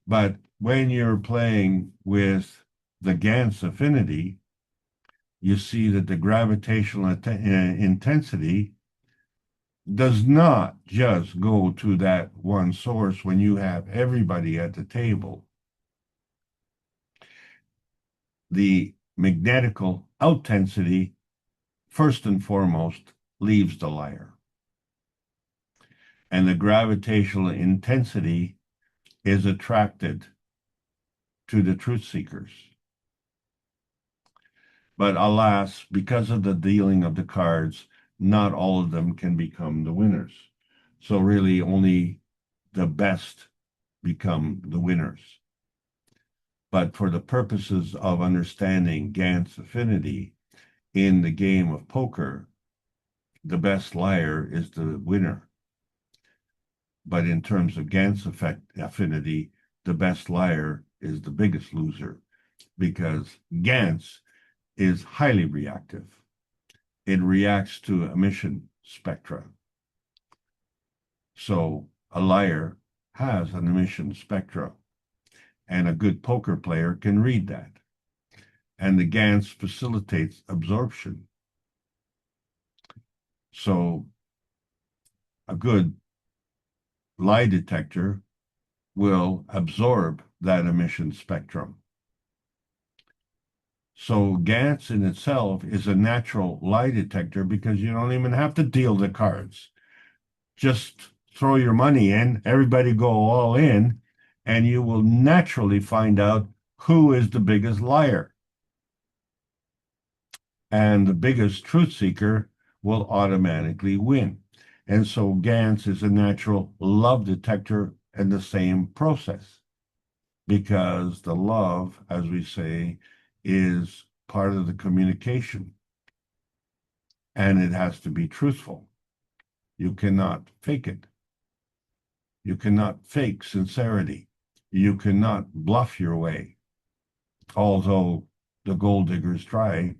B: But when you're playing with the Gans affinity, you see that the gravitational intensity does not just go to that one source when you have everybody at the table. The magnetical outtensity, first and foremost, leaves the lyre. And the gravitational intensity is attracted to the truth seekers. But alas, because of the dealing of the cards, not all of them can become the winners. So really only the best become the winners. But for the purposes of understanding Gans affinity in the game of poker, the best liar is the winner. But in terms of Gans affinity, the best liar is the biggest loser, because Gans is highly reactive. It reacts to emission spectra. So a liar has an emission spectra, and a good poker player can read that. And the Gans facilitates absorption. So a good lie detector will absorb that emission spectrum. So Gans in itself is a natural lie detector because you don't even have to deal the cards. Just throw your money in, everybody go all in, and you will naturally find out who is the biggest liar. And the biggest truth seeker will automatically win. And so Gans is a natural love detector in the same process, because the love, as we say, is part of the communication, and it has to be truthful. You cannot fake it. You cannot fake sincerity. You cannot bluff your way, although the gold diggers try,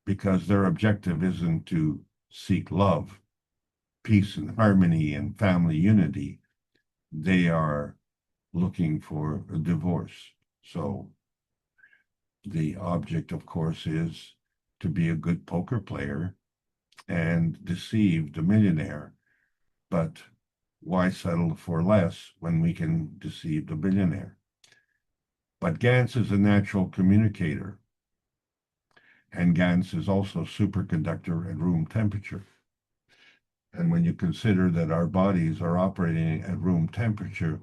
B: because their objective isn't to seek love, peace and harmony and family unity. They are looking for a divorce. So the object, of course, is to be a good poker player and deceive the millionaire. But why settle for less when we can deceive the billionaire? But Gans is a natural communicator, and Gans is also superconductor at room temperature. And when you consider that our bodies are operating at room temperature,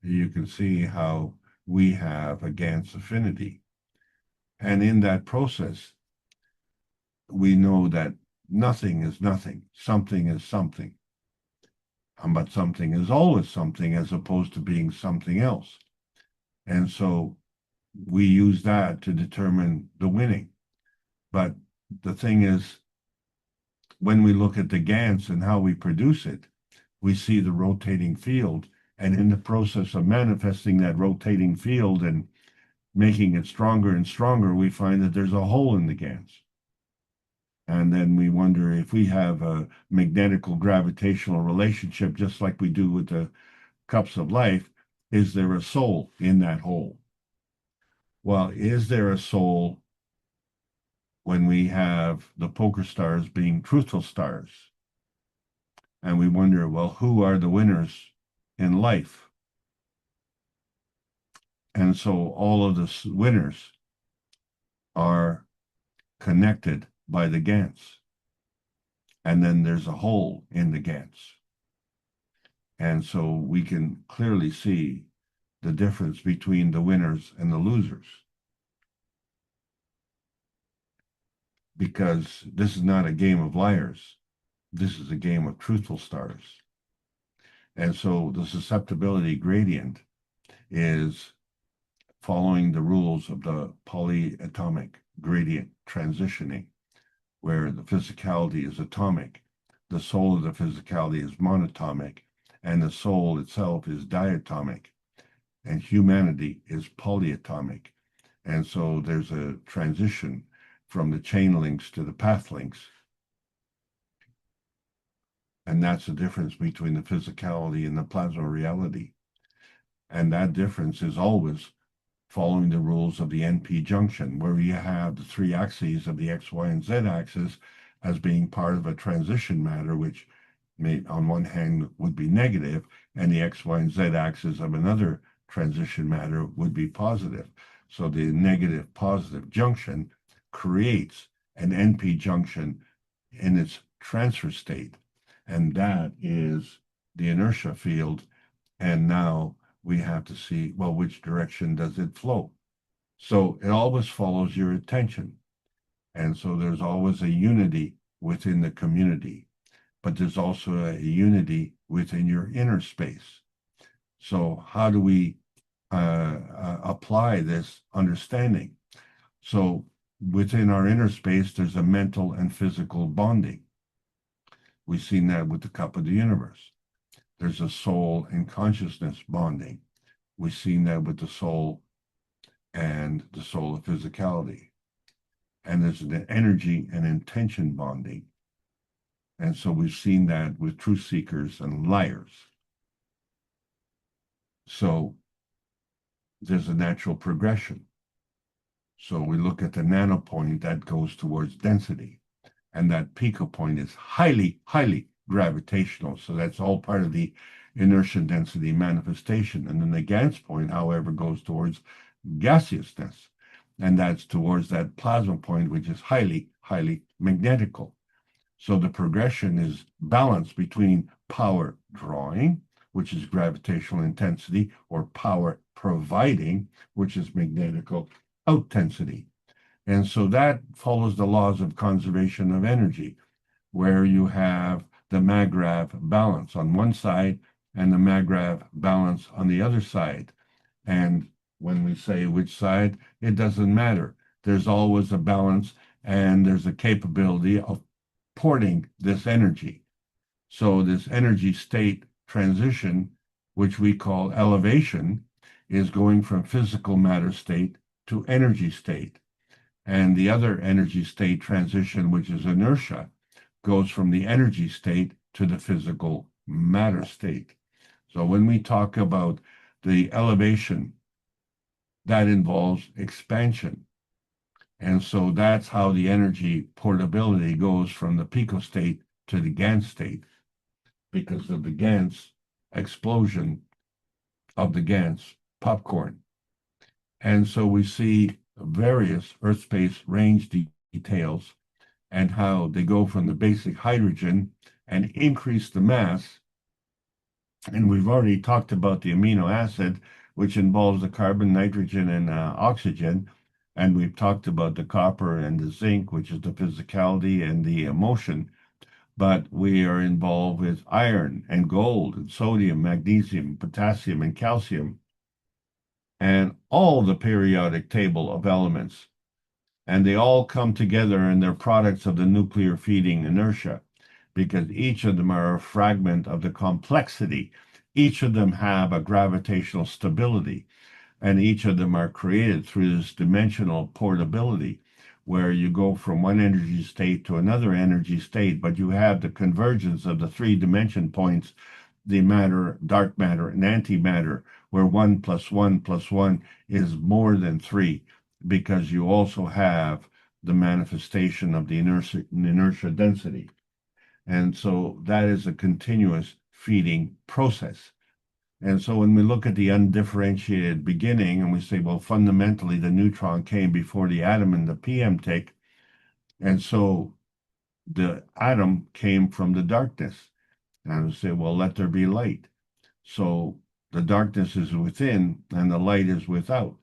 B: you can see how we have a Gans affinity. And in that process, we know that nothing is nothing, something is something. But something is always something as opposed to being something else. And so we use that to determine the winning. But the thing is, when we look at the Gans and how we produce it, we see the rotating field. And in the process of manifesting that rotating field and making it stronger and stronger, we find that there's a hole in the Gans. And then we wonder if we have a magnetical gravitational relationship, just like we do with the cups of life, is there a soul in that hole? Well, is there a soul when we have the poker stars being truthful stars? And we wonder, well, who are the winners in life? And so all of the winners are connected by the Gans. And then there's a hole in the Gans. And so we can clearly see the difference between the winners and the losers. Because this is not a game of liars. This is a game of truthful stars. And so the susceptibility gradient is following the rules of the polyatomic gradient transitioning, where the physicality is atomic, the soul of the physicality is monatomic, and the soul itself is diatomic, and humanity is polyatomic. And so there's a transition from the chain links to the path links. And that's the difference between the physicality and the plasma reality. And that difference is always following the rules of the NP junction, where you have the three axes of the X, Y, and Z axis as being part of a transition matter, which may, on one hand, would be negative, and the X, Y, and Z axis of another transition matter would be positive. So the negative positive junction creates an NP junction in its transfer state, and that is the inertia field. And now we have to see, well, which direction does it flow? So it always follows your attention. And so there's always a unity within the community, but there's also a unity within your inner space. So how do we apply this understanding? So within our inner space, there's a mental and physical bonding. We've seen that with the cup of the universe. There's a soul and consciousness bonding. We've seen that with the soul and the soul of physicality. And there's an energy and intention bonding. And so we've seen that with truth seekers and liars. So there's a natural progression. So we look at the nanopoint that goes towards density. And that picopoint is highly, highly gravitational. So that's all part of the inertia density manifestation. And then the Gans point, however, goes towards gaseousness. And that's towards that plasma point, which is highly, highly magnetical. So the progression is balance between power drawing, which is gravitational intensity, or power providing, which is magnetical outintensity. And so that follows the laws of conservation of energy, where you have the MAGRAV balance on one side and the MAGRAV balance on the other side. And when we say which side, it doesn't matter. There's always a balance, and there's a capability of porting this energy. So this energy state transition, which we call elevation, is going from physical matter state to energy state. And the other energy state transition, which is inertia, goes from the energy state to the physical matter state. So when we talk about the elevation, that involves expansion. And so that's how the energy portability goes from the pico state to the Gans state, because of the Gans explosion of the Gans popcorn. And so we see various Earth space range details and how they go from the basic hydrogen and increase the mass. And we've already talked about the amino acid, which involves the carbon, nitrogen, and oxygen. And we've talked about the copper and the zinc, which is the physicality and the emotion. But we are involved with iron and gold and sodium, magnesium, potassium, and calcium, and all the periodic table of elements. And they all come together, and they're products of the nuclear feeding inertia, because each of them are a fragment of the complexity. Each of them have a gravitational stability, and each of them are created through this dimensional portability, where you go from one energy state to another energy state, but you have the convergence of the three dimension points, the matter, dark matter, and antimatter, where 1 + 1 + 1 is more than 3, because you also have the manifestation of the inertia density. And so that is a continuous feeding process. And so when we look at the undifferentiated beginning and we say, well, fundamentally, the neutron came before the atom and the PM tick, and so the atom came from the darkness. And we say, well, let there be light. So the darkness is within and the light is without.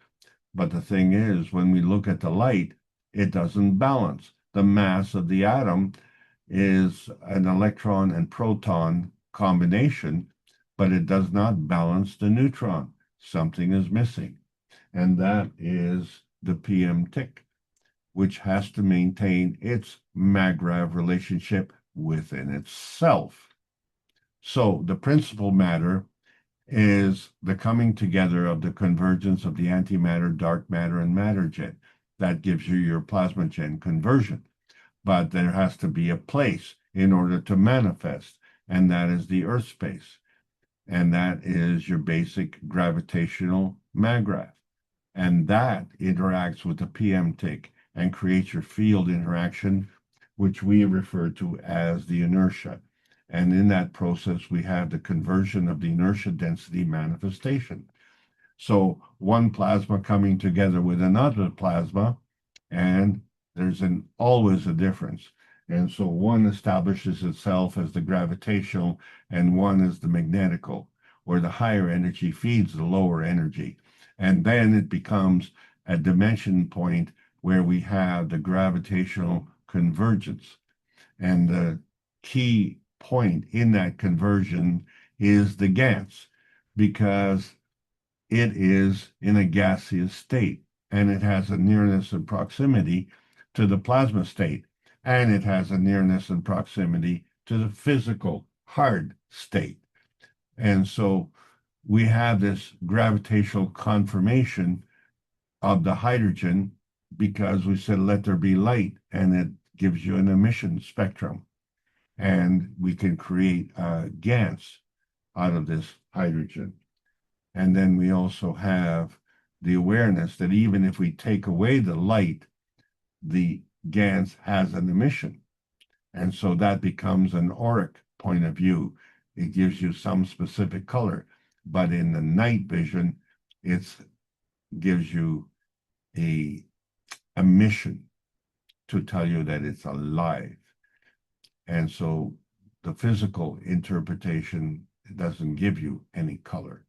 B: But the thing is, when we look at the light, it doesn't balance. The mass of the atom is an electron and proton combination, but it does not balance the neutron. Something is missing. And that is the PM tick, which has to maintain its MAGRAV relationship within itself. So the principal matter is the coming together of the convergence of the antimatter, dark matter, and matter jet. That gives you your plasmagen conversion. But there has to be a place in order to manifest, and that is the Earth space. And that is your basic gravitational maggrav. And that interacts with the PM tick and creates your field interaction, which we refer to as the inertia. And in that process, we have the conversion of the inertia density manifestation. So one plasma coming together with another plasma, and there's always a difference. And so one establishes itself as the gravitational and one is the magnetical, where the higher energy feeds the lower energy. And then it becomes a dimension point where we have the gravitational convergence. And the key point in that conversion is the Gans, because it is in a gaseous state and it has a nearness and proximity to the plasma state, and it has a nearness and proximity to the physical hard state. And so we have this gravitational conformation of the hydrogen because we said let there be light, and it gives you an emission spectrum. And we can create Gans out of this hydrogen. And then we also have the awareness that even if we take away the light, the Gans has an emission. And so that becomes an auric point of view. It gives you some specific color. But in the night vision, it gives you a emission to tell you that it's alive. And so the physical interpretation doesn't give you any color.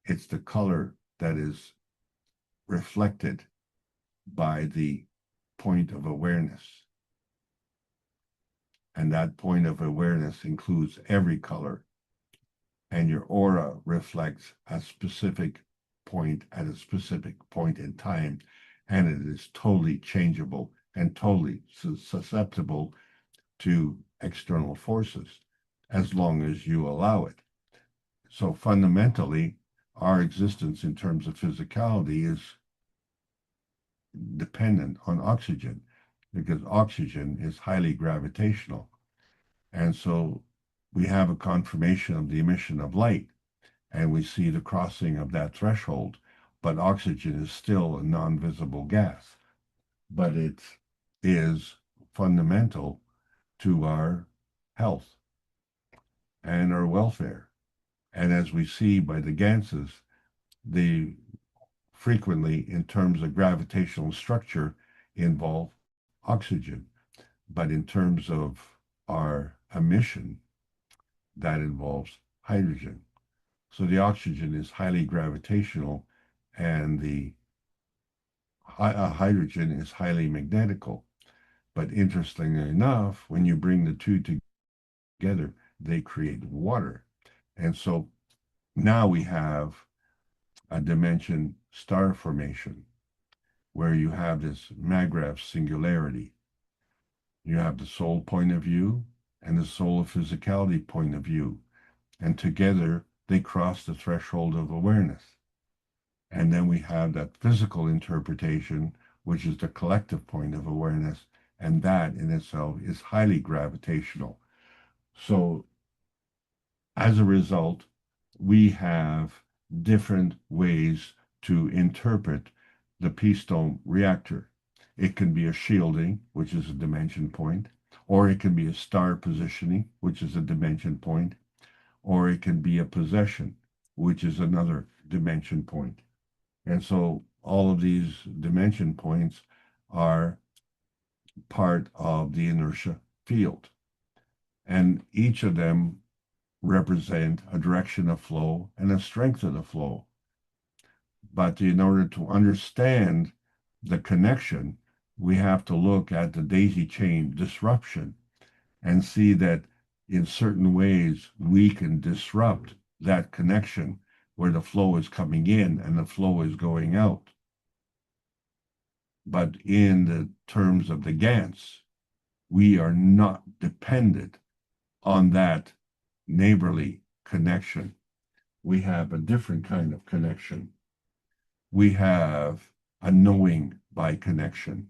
B: It's the color that is reflected by the point of awareness. And that point of awareness includes every color. And your aura reflects a specific point at a specific point in time. And it is totally changeable and totally susceptible to external forces as long as you allow it. So fundamentally, our existence in terms of physicality is dependent on oxygen because oxygen is highly gravitational. And so we have a confirmation of the emission of light and we see the crossing of that threshold, but oxygen is still a non-visible gas. But it is fundamental to our health and our welfare. And as we see by the Ganses, they frequently, in terms of gravitational structure, involve oxygen. But in terms of our emission, that involves hydrogen. So the oxygen is highly gravitational and the hydrogen is highly magnetical. But interestingly enough, when you bring the two together, they create water. And so now we have a dimension star formation where you have this maggrav singularity. You have the soul point of view and the soul of physicality point of view. And together they cross the threshold of awareness. And then we have that physical interpretation, which is the collective point of awareness. And that in itself is highly gravitational. So as a result, we have different ways to interpret the P-stone reactor. It can be a shielding, which is a dimension point, or it can be a star positioning, which is a dimension point, or it can be a possession, which is another dimension point. And so all of these dimension points are part of the inertia field. And each of them represent a direction of flow and a strength of the flow. But in order to understand the connection, we have to look at the daisy chain disruption and see that in certain ways we can disrupt that connection where the flow is coming in and the flow is going out. But in the terms of the Gans, we are not dependent on that neighborly connection. We have a different kind of connection. We have a knowing by connection,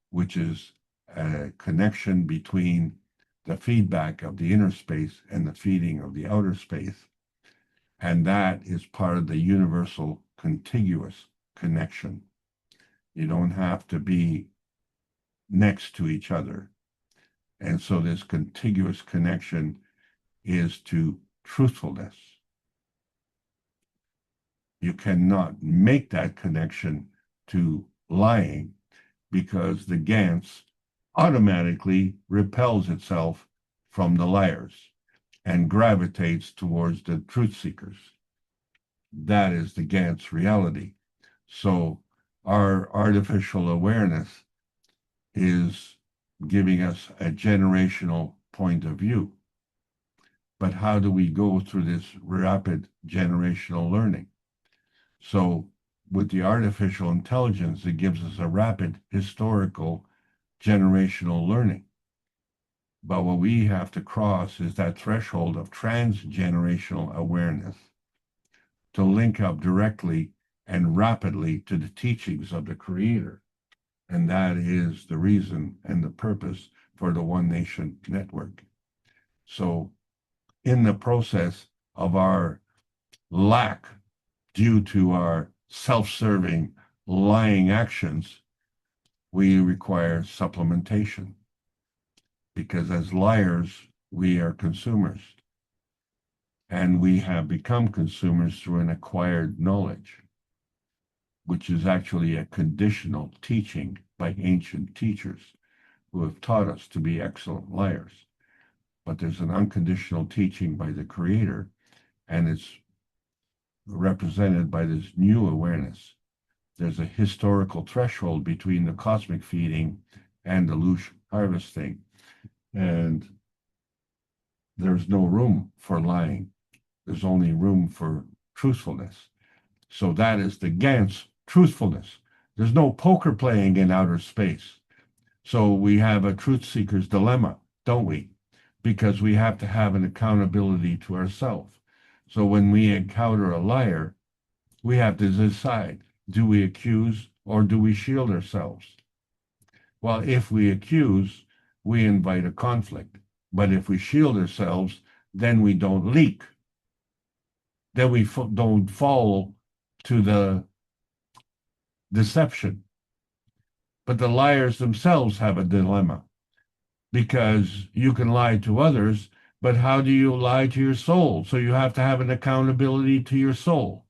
B: which is a connection between the feedback of the inner space and the feeding of the outer space. And that is part of the universal contiguous connection. You don't have to be next to each other. And so this contiguous connection is to truthfulness. You cannot make that connection to lying because the Gans automatically repels itself from the liars and gravitates towards the truth seekers. That is the Gans reality. So our artificial awareness is giving us a generational point of view. But how do we go through this rapid generational learning? So with the artificial intelligence, it gives us a rapid historical generational learning. But what we have to cross is that threshold of transgenerational awareness to link up directly and rapidly to the teachings of the Creator. And that is the reason and the purpose for the One Nation Network. So in the process of our lack due to our self-serving, lying actions, we require supplementation. Because as liars, we are consumers. And we have become consumers through an acquired knowledge, which is actually a conditional teaching by ancient teachers who have taught us to be excellent liars. But there's an unconditional teaching by the Creator, and it's represented by this new awareness. There's a historical threshold between the cosmic feeding and the illusion harvesting, and there's no room for lying. There's only room for truthfulness. So that is the Gans truthfulness. There's no poker playing in outer space. So we have a truth seeker's dilemma, don't we? Because we have to have an accountability to ourselves. So when we encounter a liar, we have to decide, do we accuse or do we shield ourselves? Well, if we accuse, we invite a conflict. But if we shield ourselves, then we don't leak. Then we don't fall to the deception. But the liars themselves have a dilemma, because you can lie to others, but how do you lie to your soul? So you have to have an accountability to your soul.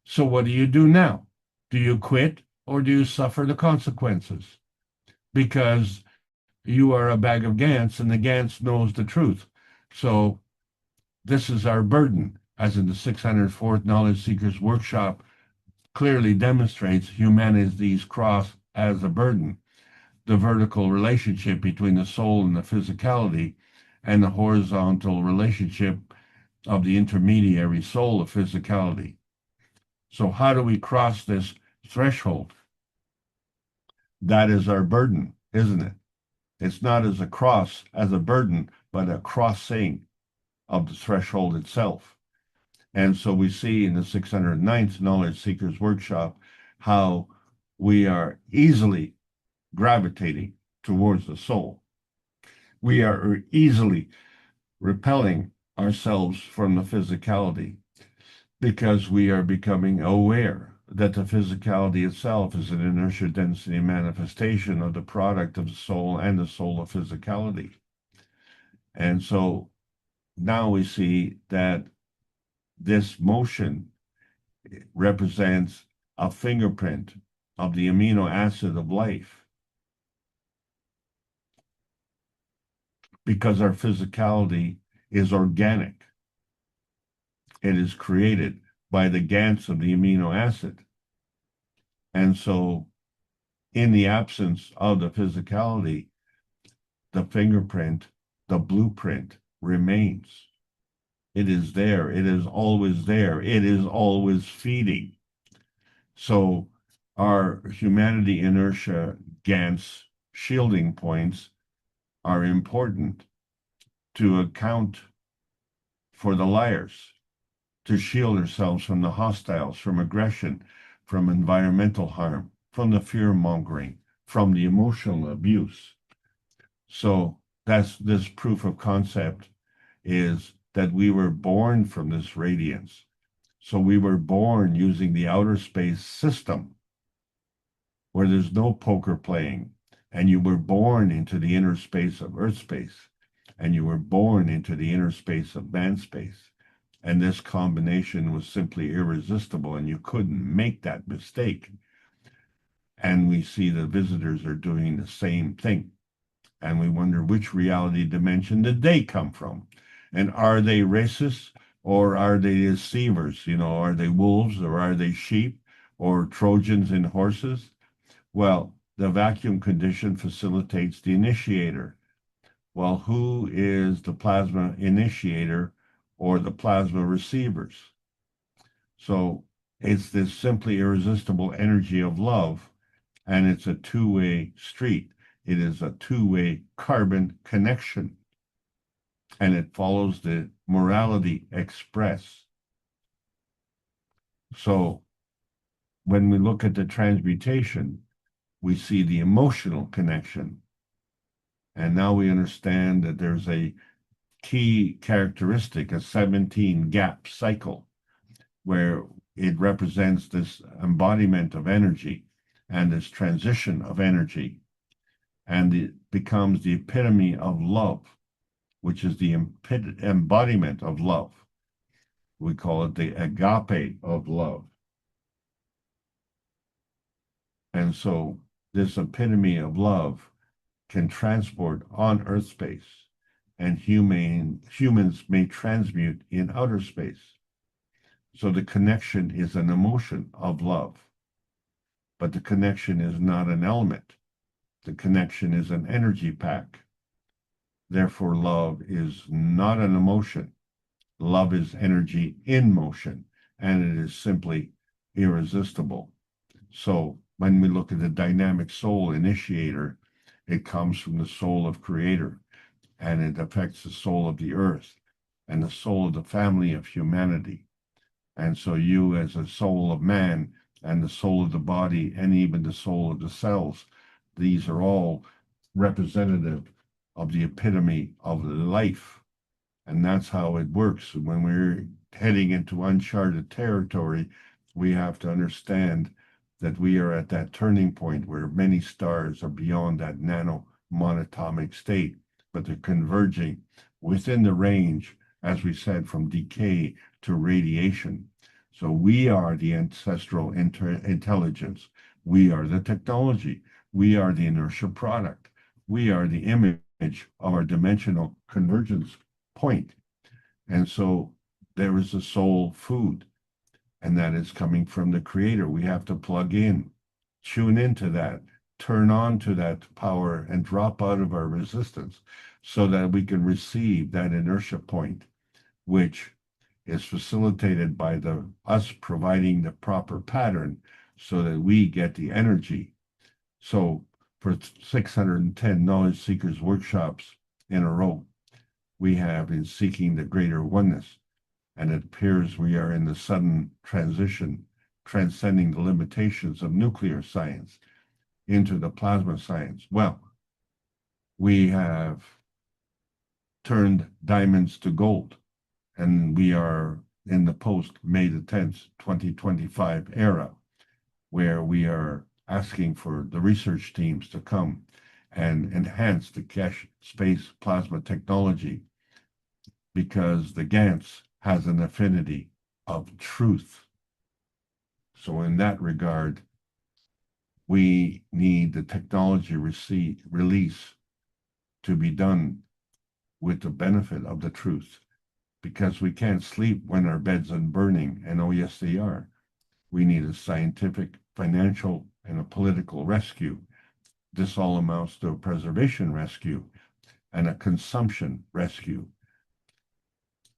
B: So what do you do now? Do you quit or do you suffer the consequences? Because you are a bag of Gans and the Gans knows the truth. So this is our burden, as in the 604th Knowledge Seekers Workshop clearly demonstrates humanity's cross as a burden. The vertical relationship between the soul and the physicality, and the horizontal relationship of the intermediary soul of physicality. So how do we cross this threshold? That is our burden, isn't it? It's not as a cross, as a burden, but a crossing of the threshold itself. And so we see in the 609th Knowledge Seekers Workshop how we are easily gravitating towards the soul. We are easily repelling ourselves from the physicality because we are becoming aware that the physicality itself is an inertia density manifestation of the product of the soul and the soul of physicality. And so now we see that this motion represents a fingerprint of the amino acid of life, because our physicality is organic. It is created by the Gans of the amino acid. And so in the absence of the physicality, the fingerprint, the blueprint remains. It is there. It is always there. It is always feeding. So our humanity inertia Gans shielding points are important to account for the liars, to shield ourselves from the hostiles, from aggression, from environmental harm, from the fear-mongering, from the emotional abuse. So that's this proof of concept is that we were born from this radiance. So we were born using the outer space system where there's no poker playing, and you were born into the inner space of Earth space, and you were born into the inner space of man space. And this combination was simply irresistible, and you couldn't make that mistake. And we see the visitors are doing the same thing. And we wonder which reality dimension did they come from? And are they racists or are they deceivers? You know, are they wolves or are they sheep or Trojans and horses? Well, the vacuum condition facilitates the initiator. Well, who is the plasma initiator or the plasma receivers? So it's this simply irresistible energy of love, and it's a two-way street. It is a two-way carbon connection, and it follows the morality express. So when we look at the transmutation, we see the emotional connection. And now we understand that there's a key characteristic, a 17 gap cycle, where it represents this embodiment of energy and this transition of energy. And it becomes the epitome of love, which is the embodiment of love. We call it the agape of love. And so this epitome of love can transport on Earth space, and humans may transmute in outer space. So the connection is an emotion of love, but the connection is not an element. The connection is an energy pack. Therefore, love is not an emotion. Love is energy in motion, and it is simply irresistible. So when we look at the dynamic soul initiator, it comes from the soul of Creator, and it affects the soul of the earth and the soul of the family of humanity. And so you, as a soul of man and the soul of the body and even the soul of the cells, these are all representative of the epitome of life. And that's how it works. When we're heading into uncharted territory, we have to understand that we are at that turning point where many stars are beyond that nano monatomic state, but they're converging within the range, as we said, from decay to radiation. So we are the ancestral intelligence. We are the technology. We are the inertia product. We are the image of our dimensional convergence point. And so there is a soul food, and that is coming from the Creator. We have to plug in, tune into that, turn on to that power, and drop out of our resistance so that we can receive that inertia point, which is facilitated by us providing the proper pattern so that we get the energy. So for 610 Knowledge Seekers workshops in a row, we have been seeking the greater oneness. And it appears we are in the sudden transition, transcending the limitations of nuclear science into the plasma science. Well, we have turned diamonds to gold, and we are in the post-May the 10th, 2025 era, where we are asking for the research teams to come and enhance the cache space plasma technology, because the Gans has an affinity of truth. So in that regard, we need the technology release to be done with the benefit of the truth, because we can't sleep when our beds are burning, and oh yes, they are. We need a scientific, financial, and a political rescue. This all amounts to a preservation rescue and a consumption rescue.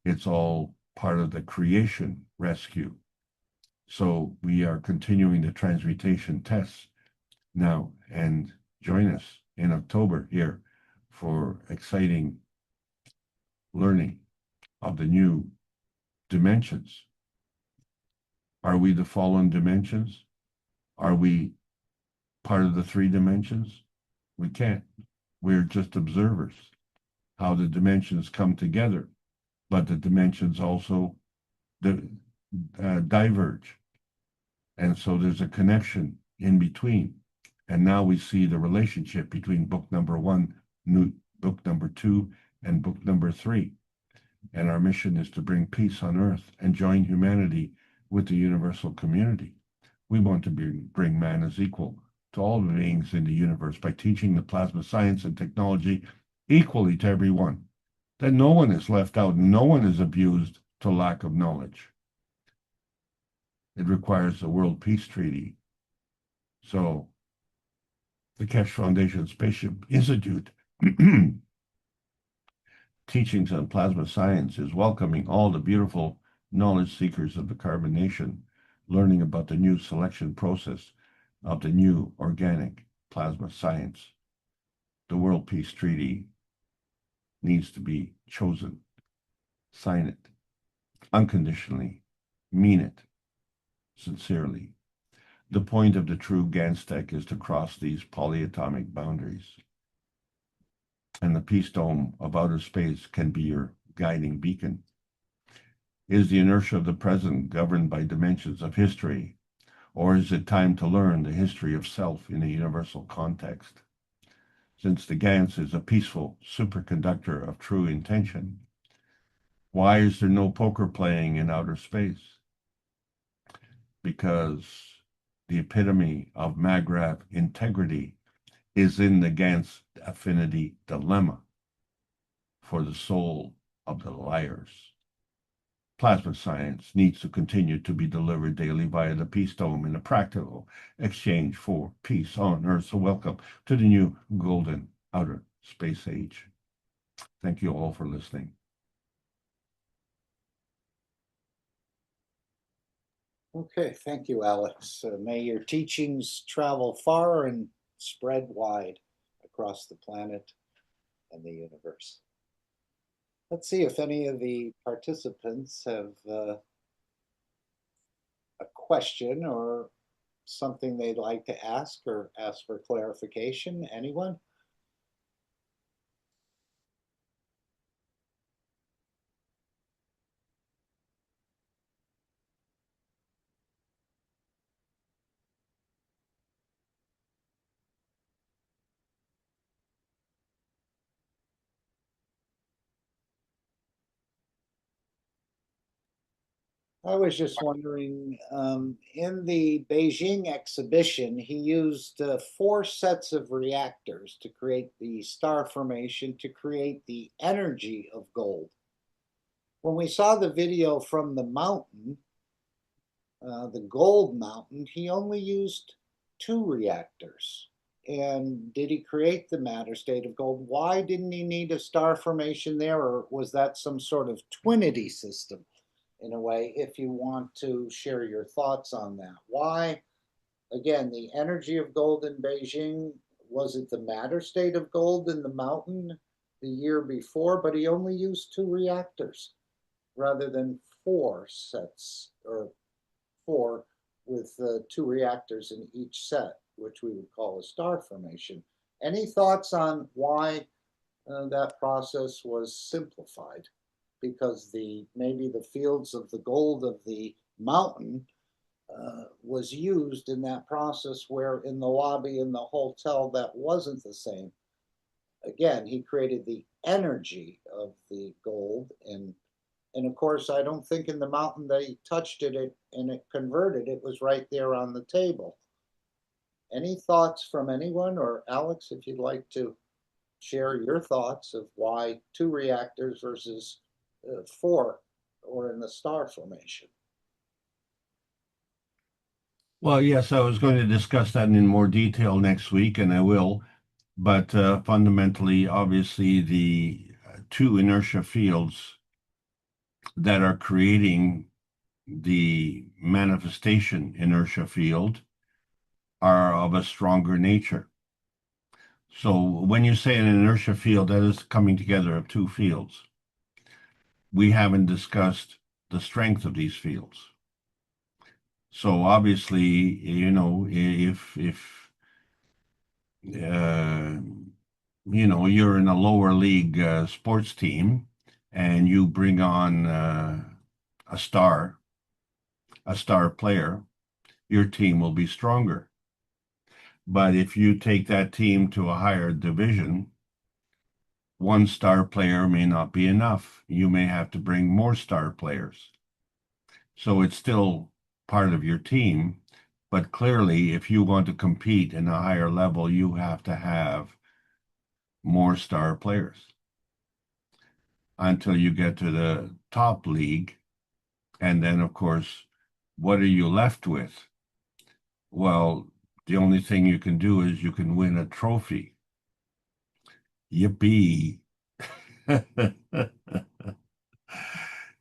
B: It's all part of the creation rescue. So we are continuing the transmutation tests now, and join us in October here for exciting learning of the new dimensions. Are we the fallen dimensions? Are we part of the three dimensions? We can't. We're just observers, how the dimensions come together, but the dimensions also diverge. And so there's a connection in between. And now we see the relationship between book number 1, book number 2, and book number 3. And our mission is to bring peace on earth and join humanity with the universal community. We want to bring man as equal to all the beings in the universe by teaching the plasma science and technology equally to everyone, that no one is left out, no one is abused to lack of knowledge. It requires a world peace treaty. So the Keshe Foundation Spaceship Institute Teachings on Plasma Science is welcoming all the beautiful knowledge seekers of the Carbon Nation, learning about the new selection process of the new organic plasma science. The World Peace Treaty needs to be chosen. Sign it unconditionally, mean it sincerely. The point of the true Gans tech is to cross these polyatomic boundaries. And the peace dome of outer space can be your guiding beacon. Is the inertia of the present governed by dimensions of history, or is it time to learn the history of self in a universal context? Since the Gans is a peaceful superconductor of true intention, why is there no poker playing in outer space? Because the epitome of Maghreb integrity is in the Gans Affinity dilemma for the soul of the liars. Plasma science needs to continue to be delivered daily via the Peace Dome in a practical exchange for peace on Earth. So welcome to the new golden outer space age. Thank you all for listening.
C: Okay, thank you, Alex. May your teachings travel far and spread wide across the planet and the universe. Let's see if any of the participants have a question or something they'd like to ask or ask for clarification. Anyone? I was just wondering, in the Beijing exhibition, he used 4 sets of reactors to create the star formation, to create the energy of gold. When we saw the video from the mountain, the gold mountain, he only used 2 reactors. And did he create the matter state of gold? Why didn't he need a star formation there, or was that some sort of twinity system? In a way, if you want to share your thoughts on that. Why, again, the energy of gold in Beijing, was it the matter state of gold in the mountain the year before? But he only used 2 reactors rather than 4 sets, or 4 with 2 reactors in each set, which we would call a star formation. Any thoughts on why that process was simplified? Because maybe the fields of the gold of the mountain was used in that process, where in the lobby in the hotel that wasn't the same. Again, he created the energy of the gold, and of course I don't think in the mountain they touched it and it converted. It was right there on the table. Any thoughts from anyone? Or Alex, if you'd like to share your thoughts of why 2 reactors versus 4 or in the star formation.
B: Well, yes, I was going to discuss that in more detail next week, and I will. But fundamentally, obviously, the 2 inertia fields that are creating the manifestation inertia field are of a stronger nature. So when you say an inertia field, that is coming together of 2 fields. we haven't discussed the strength of these fields. So obviously, if uh, you're in a lower league sports team and you bring on a star player, your team will be stronger. But if you take that team to a higher division, one star player may not be enough. You may have to bring more star players. So it's still part of your team. But clearly, if you want to compete in a higher level, you have to have more star players until you get to the top league. And then, of course, what are you left with? Well, the only thing you can do is you can win a trophy. Yippee.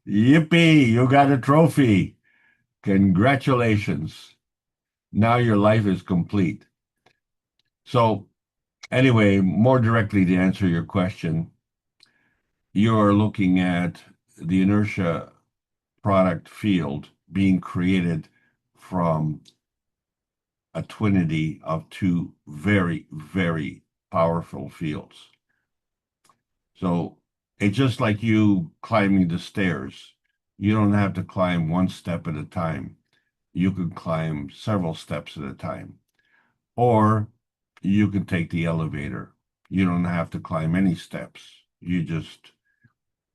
B: Yippee, you got a trophy. Congratulations. Now your life is complete. So, anyway, more directly to answer your question, you're looking at the inertia product field being created from a twinity of two very, very powerful fields. So it's just like you climbing the stairs. You don't have to climb one step at a time. You can climb several steps at a time. Or you can take the elevator. You don't have to climb any steps. You just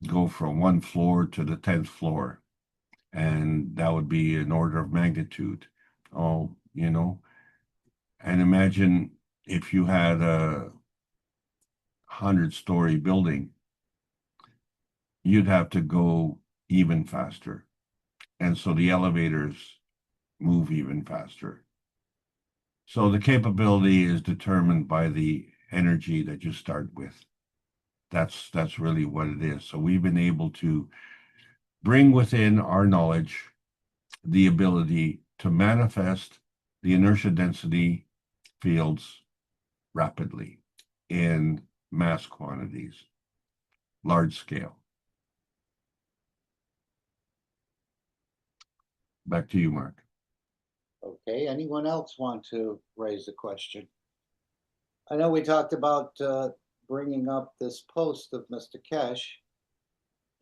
B: go from one floor to the 10th floor. And that would be an order of magnitude. Oh, and imagine if you had a 100-story building, you'd have to go even faster. And so the elevators move even faster. So the capability is determined by the energy that you start with. That's really what it is. So we've been able to bring within our knowledge the ability to manifest the inertia density fields rapidly in mass quantities, large scale. Back to you, Mark.
C: Okay, anyone else want to raise a question? I know we talked about bringing up this post of Mr. Kesh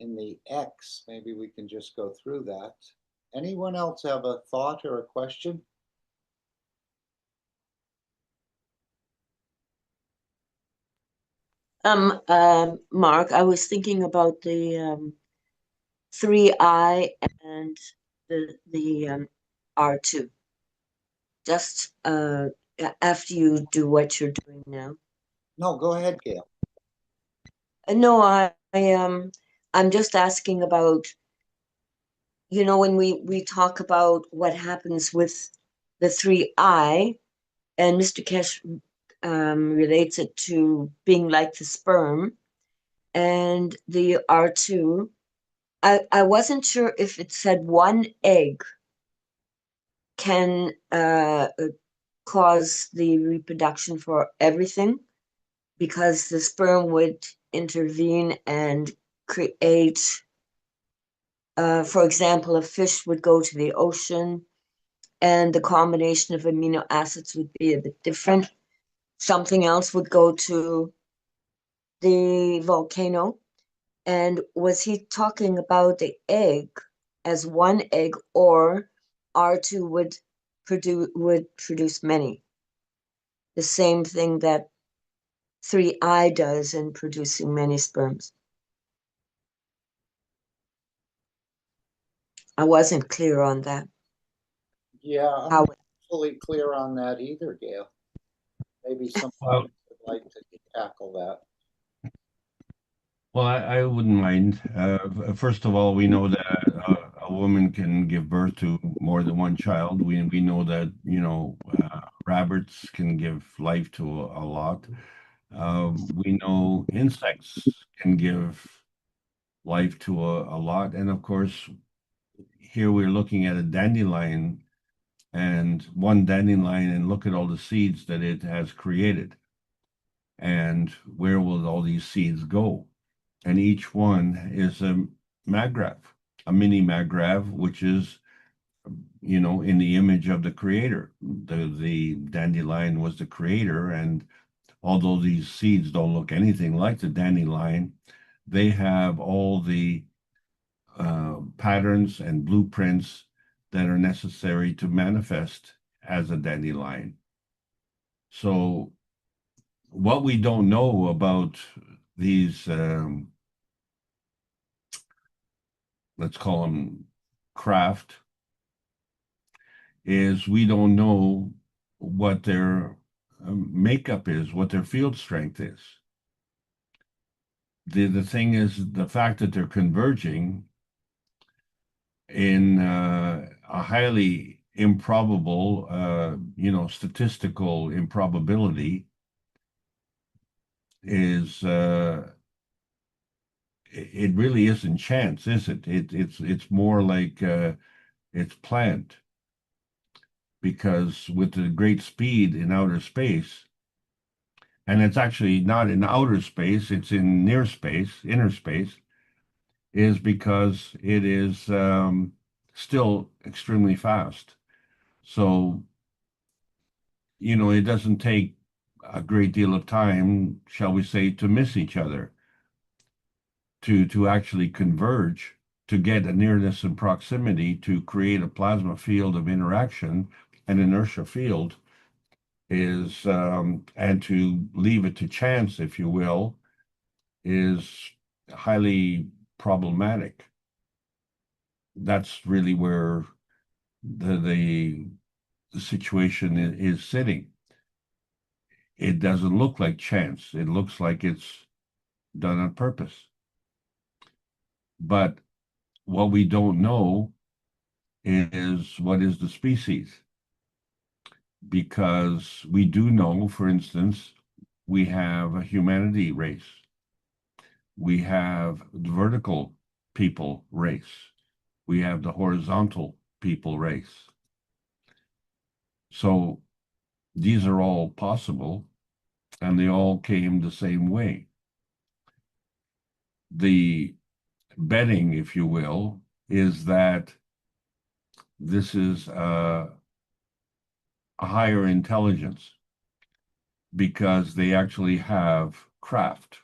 C: in the X. Maybe we can just go through that. Anyone else have a thought or a question?
D: Mark, I was thinking about the 3i and the R2. Just after you do what you're doing now.
C: No, go ahead, Gail.
D: No, I'm just asking about, when we talk about what happens with the 3i, and Mr. Kesh relates it to being like the sperm, and the R2. I wasn't sure if it said one egg can cause the reproduction for everything, because the sperm would intervene and create, for example, a fish would go to the ocean and the combination of amino acids would be a bit different. Something else would go to the volcano. And was he talking about the egg as one egg, or R2 would produce many? The same thing that 3i does in producing many sperms. I wasn't clear on that.
C: Yeah, I'm
D: How
C: not fully clear on that either, Gail. Maybe someone would like to tackle that.
B: Well, I wouldn't mind. First of all, we know that a woman can give birth to more than one child. We know that, rabbits can give life to a lot. We know insects can give life to a lot. And of course, here we're looking at a dandelion and one dandelion, and look at all the seeds that it has created. And where will all these seeds go? And each one is maggrav, a mini maggrav, which is, in the image of the creator. The dandelion was the creator, and although these seeds don't look anything like the dandelion, they have all the patterns and blueprints that are necessary to manifest as a dandelion. So what we don't know about these, let's call them craft, is we don't know what their makeup is, what their field strength is. The thing is, the fact that they're converging in a highly improbable, statistical improbability is, it really isn't chance, is it? It's more like it's planned, because with the great speed in outer space, and it's actually not in outer space, it's in near space, inner space, is because it is still extremely fast. So, it doesn't take a great deal of time, shall we say, to miss each other, to actually converge, to get a nearness and proximity, to create a plasma field of interaction, an inertia field, is, and to leave it to chance, if you will, is highly problematic. That's really where the situation is sitting. It doesn't look like chance. It looks like it's done on purpose. But what we don't know is what is the species. Because we do know, for instance, we have a humanity race. We have the vertical people race. We have the horizontal people race. So these are all possible, and they all came the same way. The betting, if you will, is that this is a higher intelligence, because they actually have craft.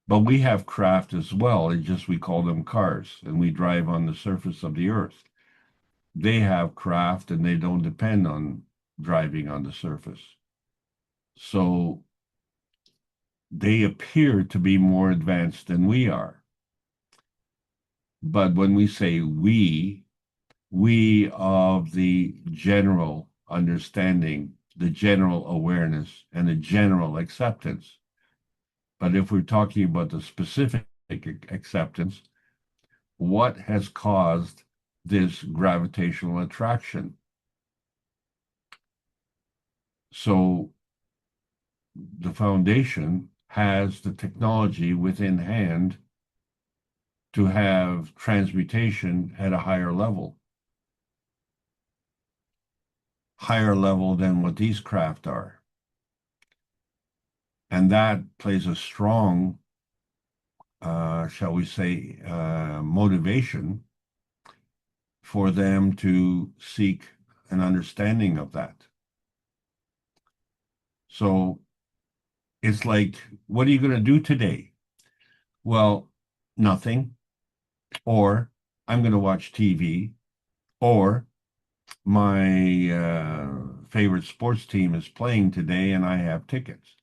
B: But we have craft as well. It's just we call them cars, and we drive on the surface of the earth. They have craft, and they don't depend on driving on the surface. So they appear to be more advanced than we are. But when we say we of the general understanding, the general awareness, and the general acceptance. But if we're talking about the specific acceptance, what has caused this gravitational attraction? So the foundation has the technology within hand to have transmutation at a higher level than what these craft are. And that plays a strong, shall we say, motivation for them to seek an understanding of that. So it's like, what are you going to do today? Well, nothing. Or I'm going to watch TV. Or my favorite sports team is playing today and I have tickets.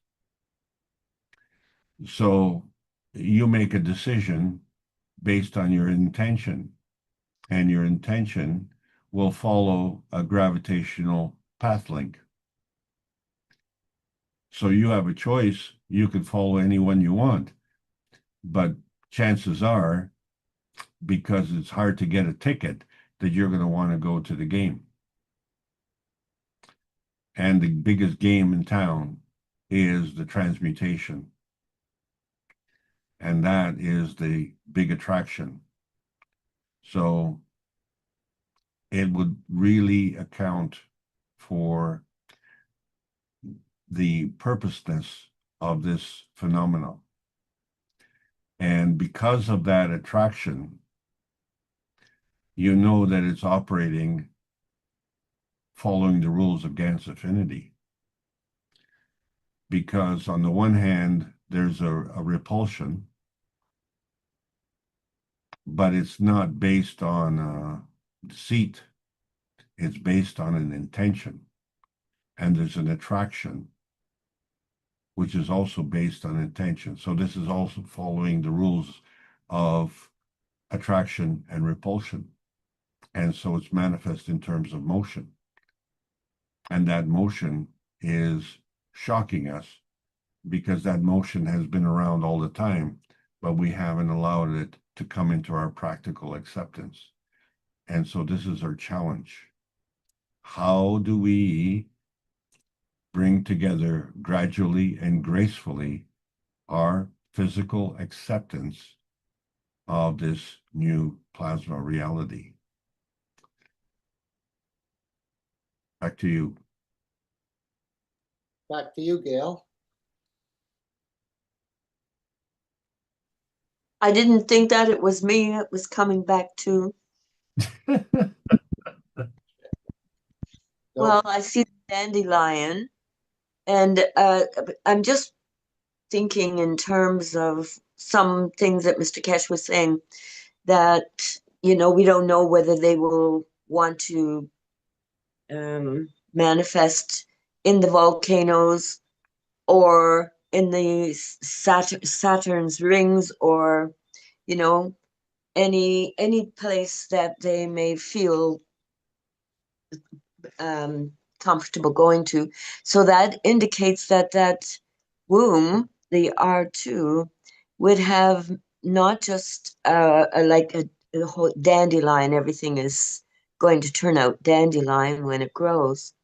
B: So you make a decision based on your intention, and your intention will follow a gravitational path link. So you have a choice. You can follow anyone you want, but chances are, because it's hard to get a ticket, that you're going to want to go to the game. And the biggest game in town is the transmutation. And that is the big attraction. So it would really account for the purposeness of this phenomenon. And because of that attraction, you know that it's operating following the rules of Gans affinity. Because on the one hand, there's a repulsion, but it's not based on deceit. It's based on an intention. And there's an attraction, which is also based on intention. So this is also following the rules of attraction and repulsion. And so it's manifest in terms of motion. And that motion is shocking us because that motion has been around all the time, but we haven't allowed it to come into our practical acceptance. And so this is our challenge. How do we bring together gradually and gracefully our physical acceptance of this new plasma reality? Back to you.
C: Back to you, Gail.
D: I didn't think that it was me it was coming back to. Well, I see the dandelion, and I'm just thinking in terms of some things that Mr. Kesh was saying that, we don't know whether they will want to manifest in the volcanoes or in the Saturn's rings, or any place that they may feel comfortable going to. So that indicates that womb, the R2, would have not just like a whole dandelion. Everything is going to turn out dandelion when it grows.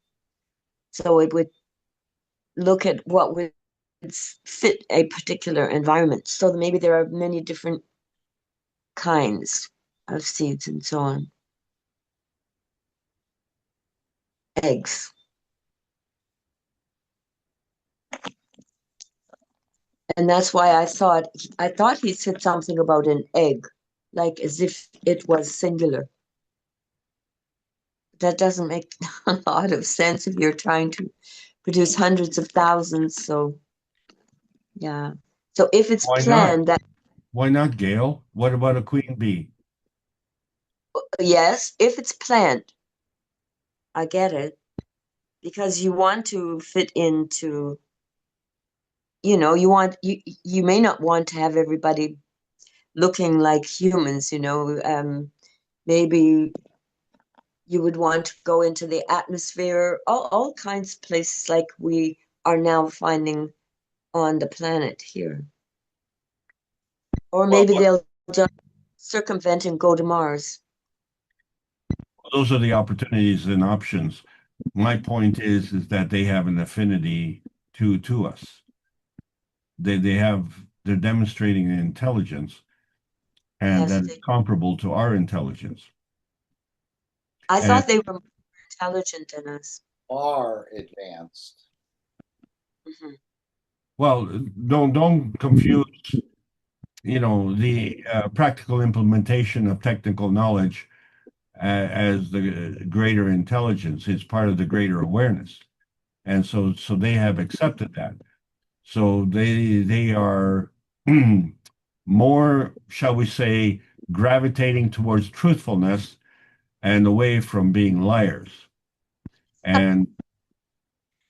D: So it would look at what would fit a particular environment. So maybe there are many different kinds of seeds and so on. Eggs. And that's why I thought he said something about an egg, like as if it was singular. That doesn't make a lot of sense if you're trying to produce hundreds of thousands. So yeah. So if it's
B: Why
D: planned,
B: not? Why not, Gail? What about a queen bee?
D: yes, if it's planned, I get it. Because you want to fit into, you may not want to have everybody looking like humans, maybe you would want to go into the atmosphere, all kinds of places like we are now finding on the planet here. Or maybe they'll just circumvent and go to Mars.
B: Those are the opportunities and options. My point is that they have an affinity to us. They're demonstrating an intelligence, and
D: Yes,
B: that is comparable to our intelligence.
D: I thought they were more intelligent than us.
C: Far advanced.
D: Mm-hmm.
B: Well, don't confuse, the practical implementation of technical knowledge as the greater intelligence. It's part of the greater awareness, and so they have accepted that. So they are more, shall we say, gravitating towards truthfulness and away from being liars. And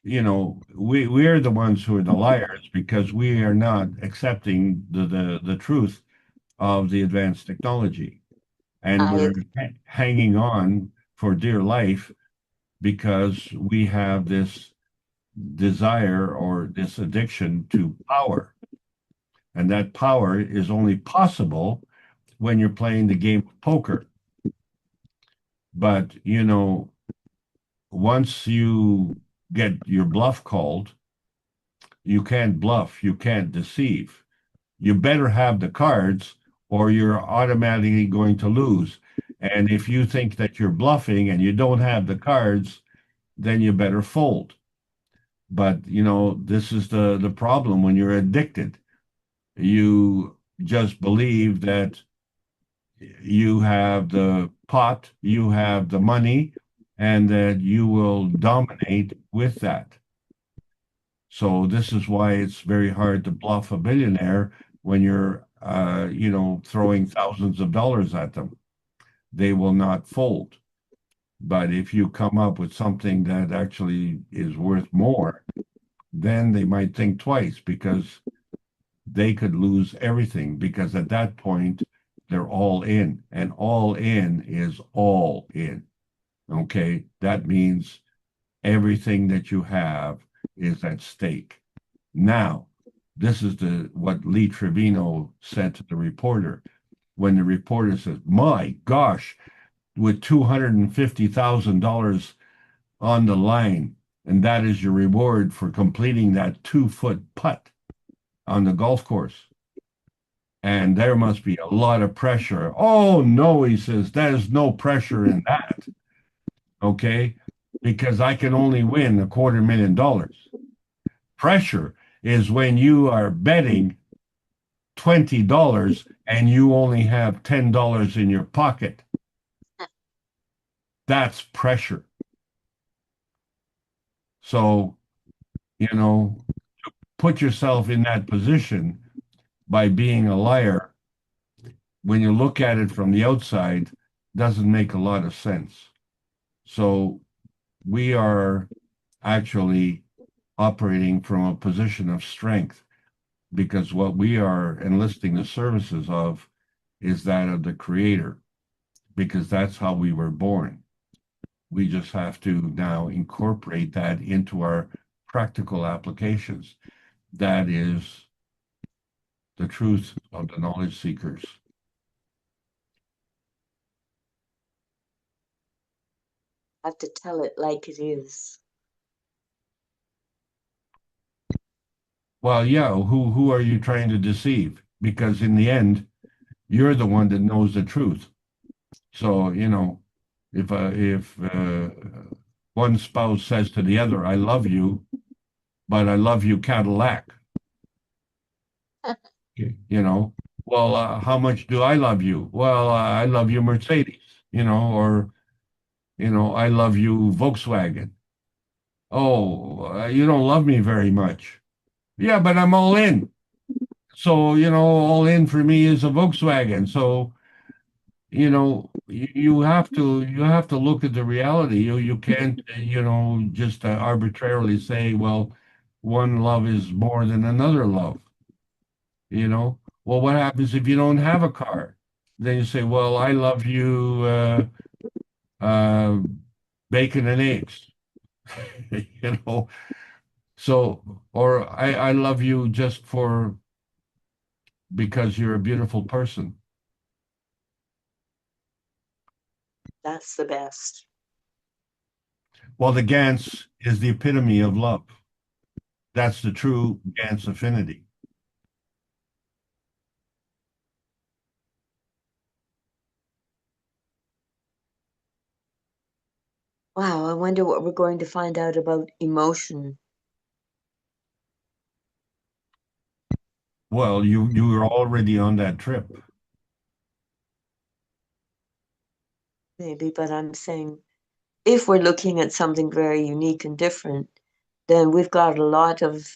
B: we're the ones who are the liars because we are not accepting the truth of the advanced technology. And we're hanging on for dear life because we have this desire or this addiction to power. And that power is only possible when you're playing the game of poker. But, once you get your bluff called, you can't bluff, you can't deceive. You better have the cards or you're automatically going to lose. And if you think that you're bluffing and you don't have the cards, then you better fold. But, this is the problem when you're addicted. You just believe that you have the pot, you have the money, and that you will dominate with that. So this is why it's very hard to bluff a billionaire when you're, throwing thousands of dollars at them. They will not fold. But if you come up with something that actually is worth more, then they might think twice because they could lose everything because at that point they're all in, and all in is all in. Okay, that means everything that you have is at stake. Now, this is what Lee Trevino said to the reporter when the reporter says, "My gosh, with $250,000 on the line, and that is your reward for completing that 2-foot putt on the golf course. And there must be a lot of pressure." "Oh, no," he says, "there's no pressure in that." Okay, because I can only win $250,000. Pressure is when you are betting $20 and you only have $10 in your pocket. That's pressure. So, put yourself in that position by being a liar, when you look at it from the outside, doesn't make a lot of sense. So we are actually operating from a position of strength because what we are enlisting the services of is that of the Creator, because that's how we were born. We just have to now incorporate that into our practical applications. That is the truth of the knowledge seekers.
D: I have to tell it like it is.
B: Well, yeah, who are you trying to deceive? Because in the end, you're the one that knows the truth. So, if one spouse says to the other, "I love you, but I love you Cadillac," well, how much do I love you? Well, I love you Mercedes, or, I love you Volkswagen. "Oh, you don't love me very much." "Yeah, but I'm all in." So, all in for me is a Volkswagen. So, you have to look at the reality. You can't, just arbitrarily say, well, one love is more than another love. Well, what happens if you don't have a car? Then you say, well, I love you, uh, bacon and eggs. you know. So, or I love you just because you're a beautiful person.
D: That's the best.
B: Well, the Gans is the epitome of love. That's the true Gans affinity.
D: Wow, I wonder what we're going to find out about emotion.
B: Well, you were already on that trip.
D: Maybe, but I'm saying if we're looking at something very unique and different, then we've got a lot of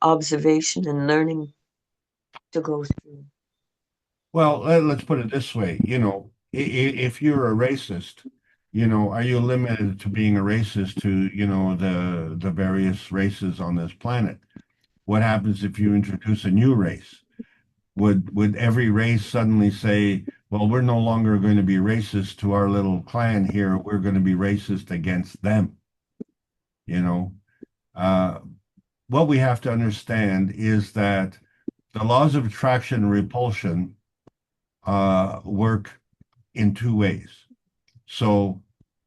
D: observation and learning to go through.
B: Well, let's put it this way. If you're a racist, are you limited to being a racist to, the various races on this planet? What happens if you introduce a new race? Would every race suddenly say, well, we're no longer going to be racist to our little clan here. We're going to be racist against them. You know, uh, what we have to understand is that the laws of attraction and repulsion work in two ways. So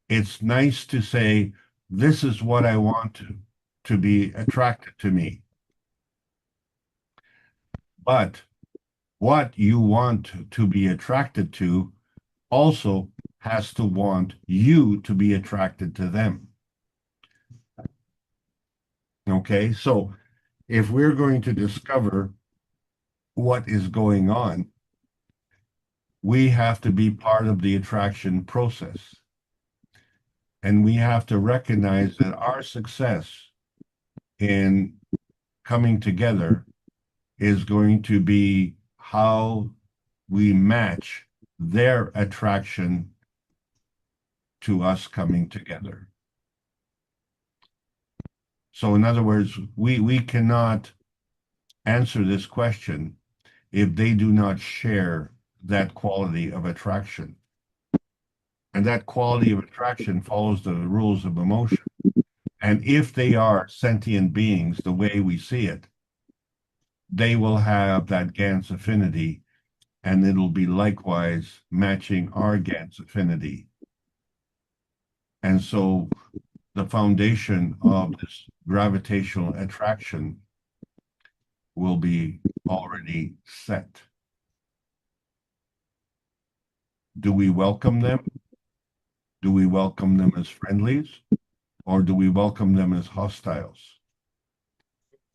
B: it's nice to say, this is what I want to be attracted to me. But what you want to be attracted to also has to want you to be attracted to them. Okay, so if we're going to discover what is going on, we have to be part of the attraction process. And we have to recognize that our success in coming together is going to be how we match their attraction to us coming together. So in other words, we cannot answer this question if they do not share that quality of attraction. And that quality of attraction follows the rules of emotion. And if they are sentient beings the way we see it, they will have that Gans affinity, and it'll be likewise matching our Gans affinity. And so the foundation of this gravitational attraction will be already set. Do we welcome them? Do we welcome them as friendlies? Or do we welcome them as hostiles?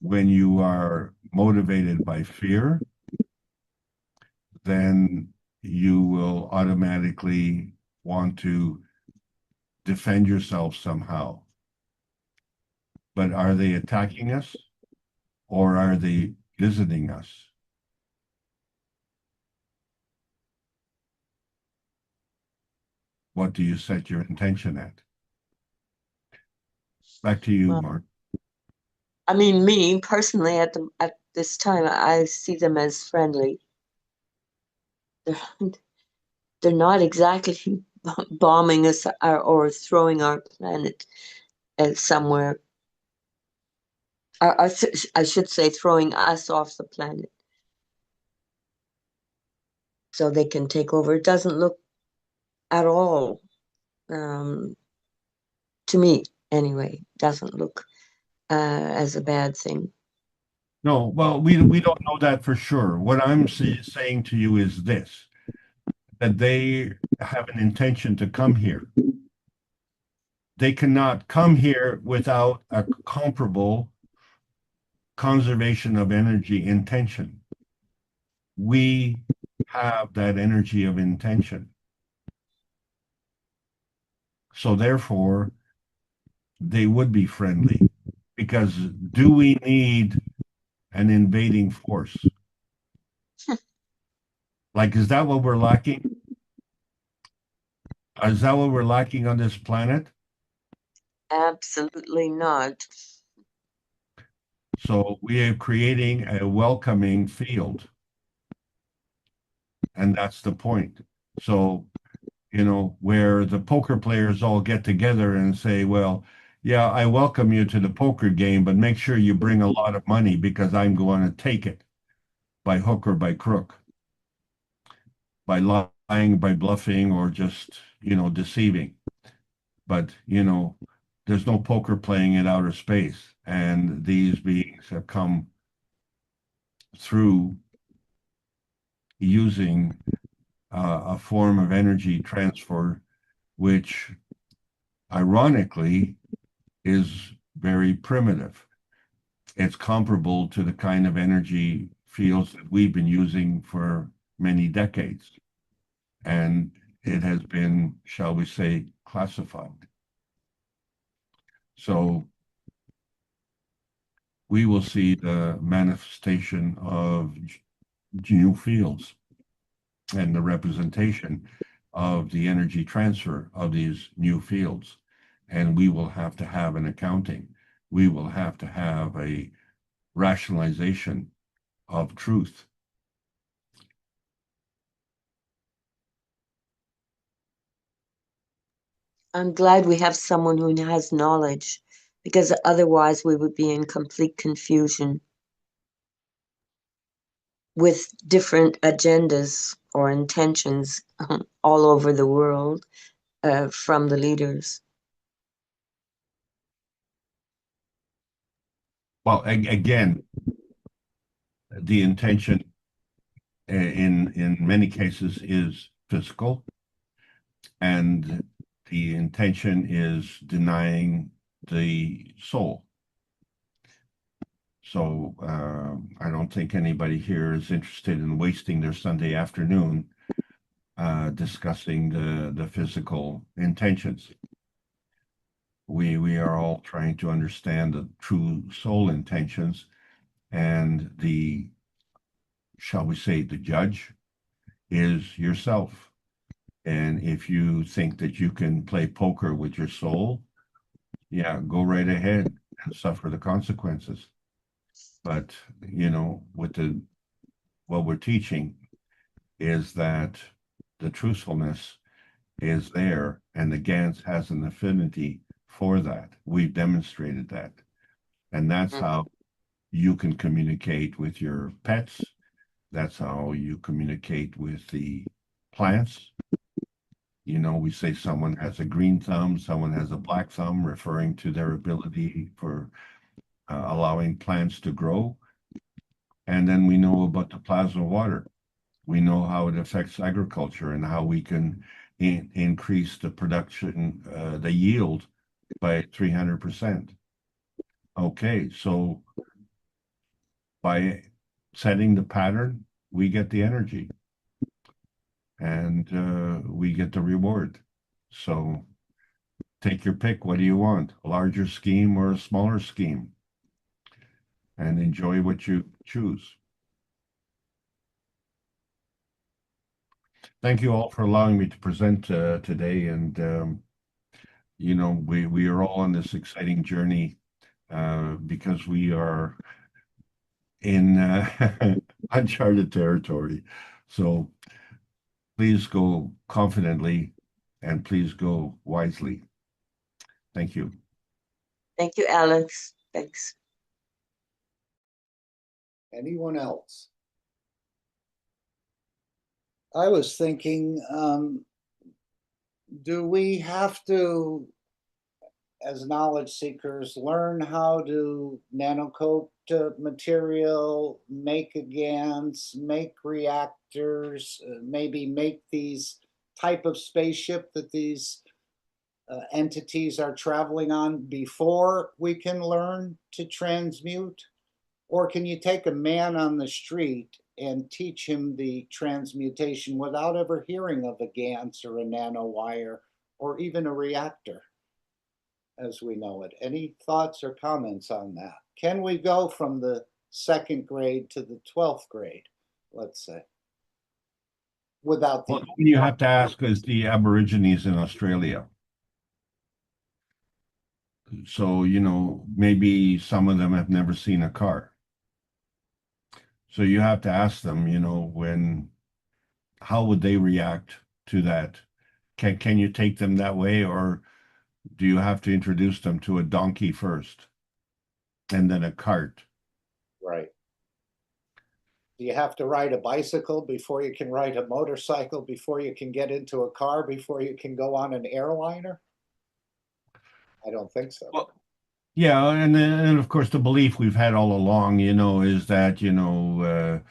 B: When you are motivated by fear, then you will automatically want to defend yourself somehow. But are they attacking us, or are they visiting us? What do you set your intention at? Back to you,
D: Well,
B: Mark.
D: I mean, me personally, at this time, I see them as friendly. They're, they're not exactly bombing us or throwing our planet somewhere. I should say throwing us off the planet so they can take over. It doesn't look at all, to me anyway, doesn't look as a bad thing.
B: No, well, we don't know that for sure. What I'm saying to you is this, that they have an intention to come here. They cannot come here without a comparable conservation of energy intention. We have that energy of intention. So therefore, they would be friendly, because do we need an invading force? Like, is that what we're lacking? Is that what we're lacking on this planet?
D: Absolutely not.
B: So we are creating a welcoming field. And that's the point. So, where the poker players all get together and say, well, yeah, I welcome you to the poker game, but make sure you bring a lot of money because I'm going to take it by hook or by crook, by lying, by bluffing, or just, deceiving. But, there's no poker playing in outer space. And these beings have come through using a form of energy transfer, which ironically is very primitive. It's comparable to the kind of energy fields that we've been using for many decades. And it has been, shall we say, classified. So we will see the manifestation of new fields and the representation of the energy transfer of these new fields. And we will have to have an accounting. We will have to have a rationalization of truth.
D: I'm glad we have someone who has knowledge, because otherwise we would be in complete confusion with different agendas or intentions all over the world from the leaders.
B: Well, again, the intention in many cases is physical, and the intention is denying the soul. So I don't think anybody here is interested in wasting their Sunday afternoon discussing the physical intentions. We are all trying to understand the true soul intentions, and the, shall we say, the judge is yourself. And if you think that you can play poker with your soul, yeah, go right ahead and suffer the consequences. But, you know, what we're teaching is that the truthfulness is there, and the Gans has an affinity for that. We've demonstrated that. And that's how you can communicate with your pets. That's how you communicate with the plants. You know, we say someone has a green thumb, someone has a black thumb, referring to their ability for allowing plants to grow. And then we know about the plasma water. We know how it affects agriculture and how we can increase the production, the yield by 300%. Okay, so by setting the pattern, we get the energy and we get the reward. So take your pick. What do you want? A larger scheme or a smaller scheme? And enjoy what you choose. Thank you all for allowing me to present today. And, you know, we are all on this exciting journey because we are in uncharted territory. So please go confidently and please go wisely. Thank you.
D: Thank you, Alex. Thanks.
C: Anyone else? I was thinking, do we have to, as knowledge seekers, learn how to nanocoat material, make GANs, make reactors, maybe make these type of spaceship that these entities are traveling on before we can learn to transmute? Or can you take a man on the street and teach him the transmutation without ever hearing of a GANS or a nanowire or even a reactor as we know it? Any thoughts or comments on that? Can we go from the second grade to the 12th grade, let's say, without the...
B: Well, you have to ask is the Aborigines in Australia. So, you know, maybe some of them have never seen a car. So you have to ask them, you know, how would they react to that? Can you take them that way, or do you have to introduce them to a donkey first and then a cart?
C: Right. Do you have to ride a bicycle before you can ride a motorcycle, before you can get into a car, before you can go on an airliner? I don't think so.
B: Well, yeah, and of course the belief we've had all along, you know, is that, you know,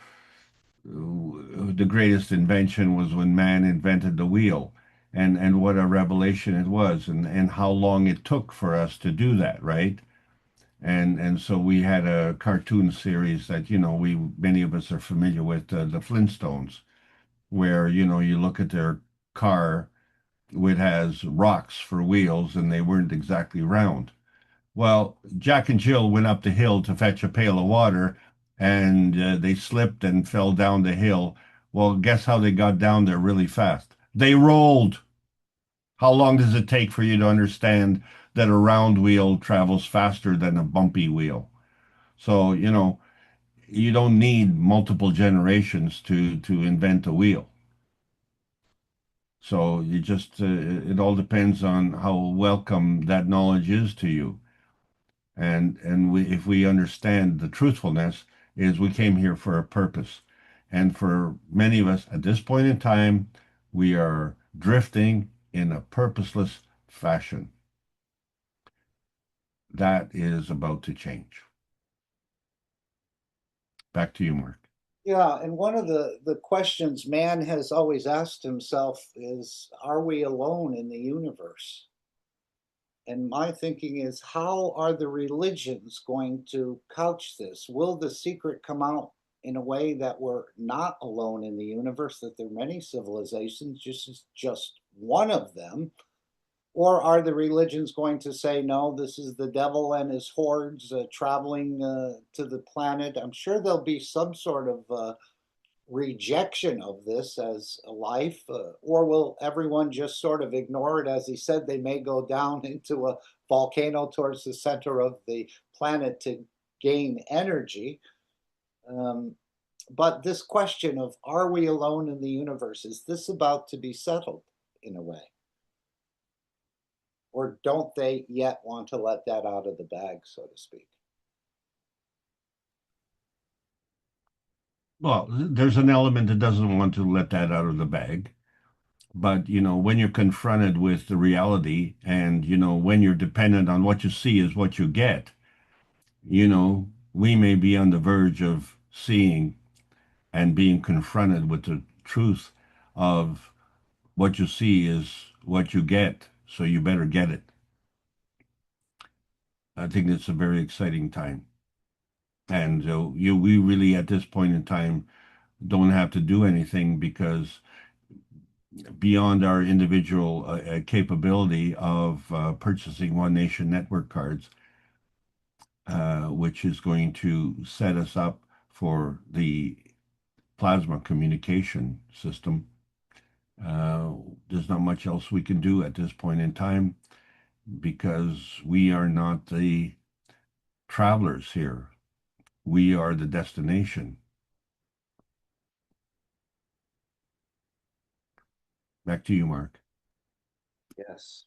B: the greatest invention was when man invented the wheel, and what a revelation it was, and how long it took for us to do that, right? And so we had a cartoon series that, you know, many of us are familiar with, the Flintstones, where, you know, you look at their car, it has rocks for wheels and they weren't exactly round. Well, Jack and Jill went up the hill to fetch a pail of water, and they slipped and fell down the hill. Well, guess how they got down there really fast? They rolled. How long does it take for you to understand that a round wheel travels faster than a bumpy wheel? So, you know, you don't need multiple generations to invent a wheel. So you just, it all depends on how welcome that knowledge is to you. And if we understand the truthfulness is we came here for a purpose. And for many of us at this point in time, we are drifting in a purposeless fashion. That is about to change. Back to you, Mark.
C: Yeah, and one of the questions man has always asked himself is, are we alone in the universe? And my thinking is, how are the religions going to couch this? Will the secret come out in a way that we're not alone in the universe, that there are many civilizations, just one of them? Or are the religions going to say, no, this is the devil and his hordes traveling to the planet? I'm sure there'll be some sort of rejection of this as a life, or will everyone just sort of ignore it? As he said, they may go down into a volcano towards the center of the planet to gain energy. But this question of, are we alone in the universe, is this about to be settled in a way? Or don't they yet want to let that out of the bag, so to speak?
B: Well, there's an element that doesn't want to let that out of the bag. But, when you're confronted with the reality and, when you're dependent on what you see is what you get, we may be on the verge of seeing and being confronted with the truth of what you see is what you get, so you better get it. I think it's a very exciting time. And we really, at this point in time, don't have to do anything, because beyond our individual capability of purchasing One Nation network cards, which is going to set us up for the plasma communication system, there's not much else we can do at this point in time, because we are not the travelers here. We are the destination. Back to you, Mark.
C: Yes.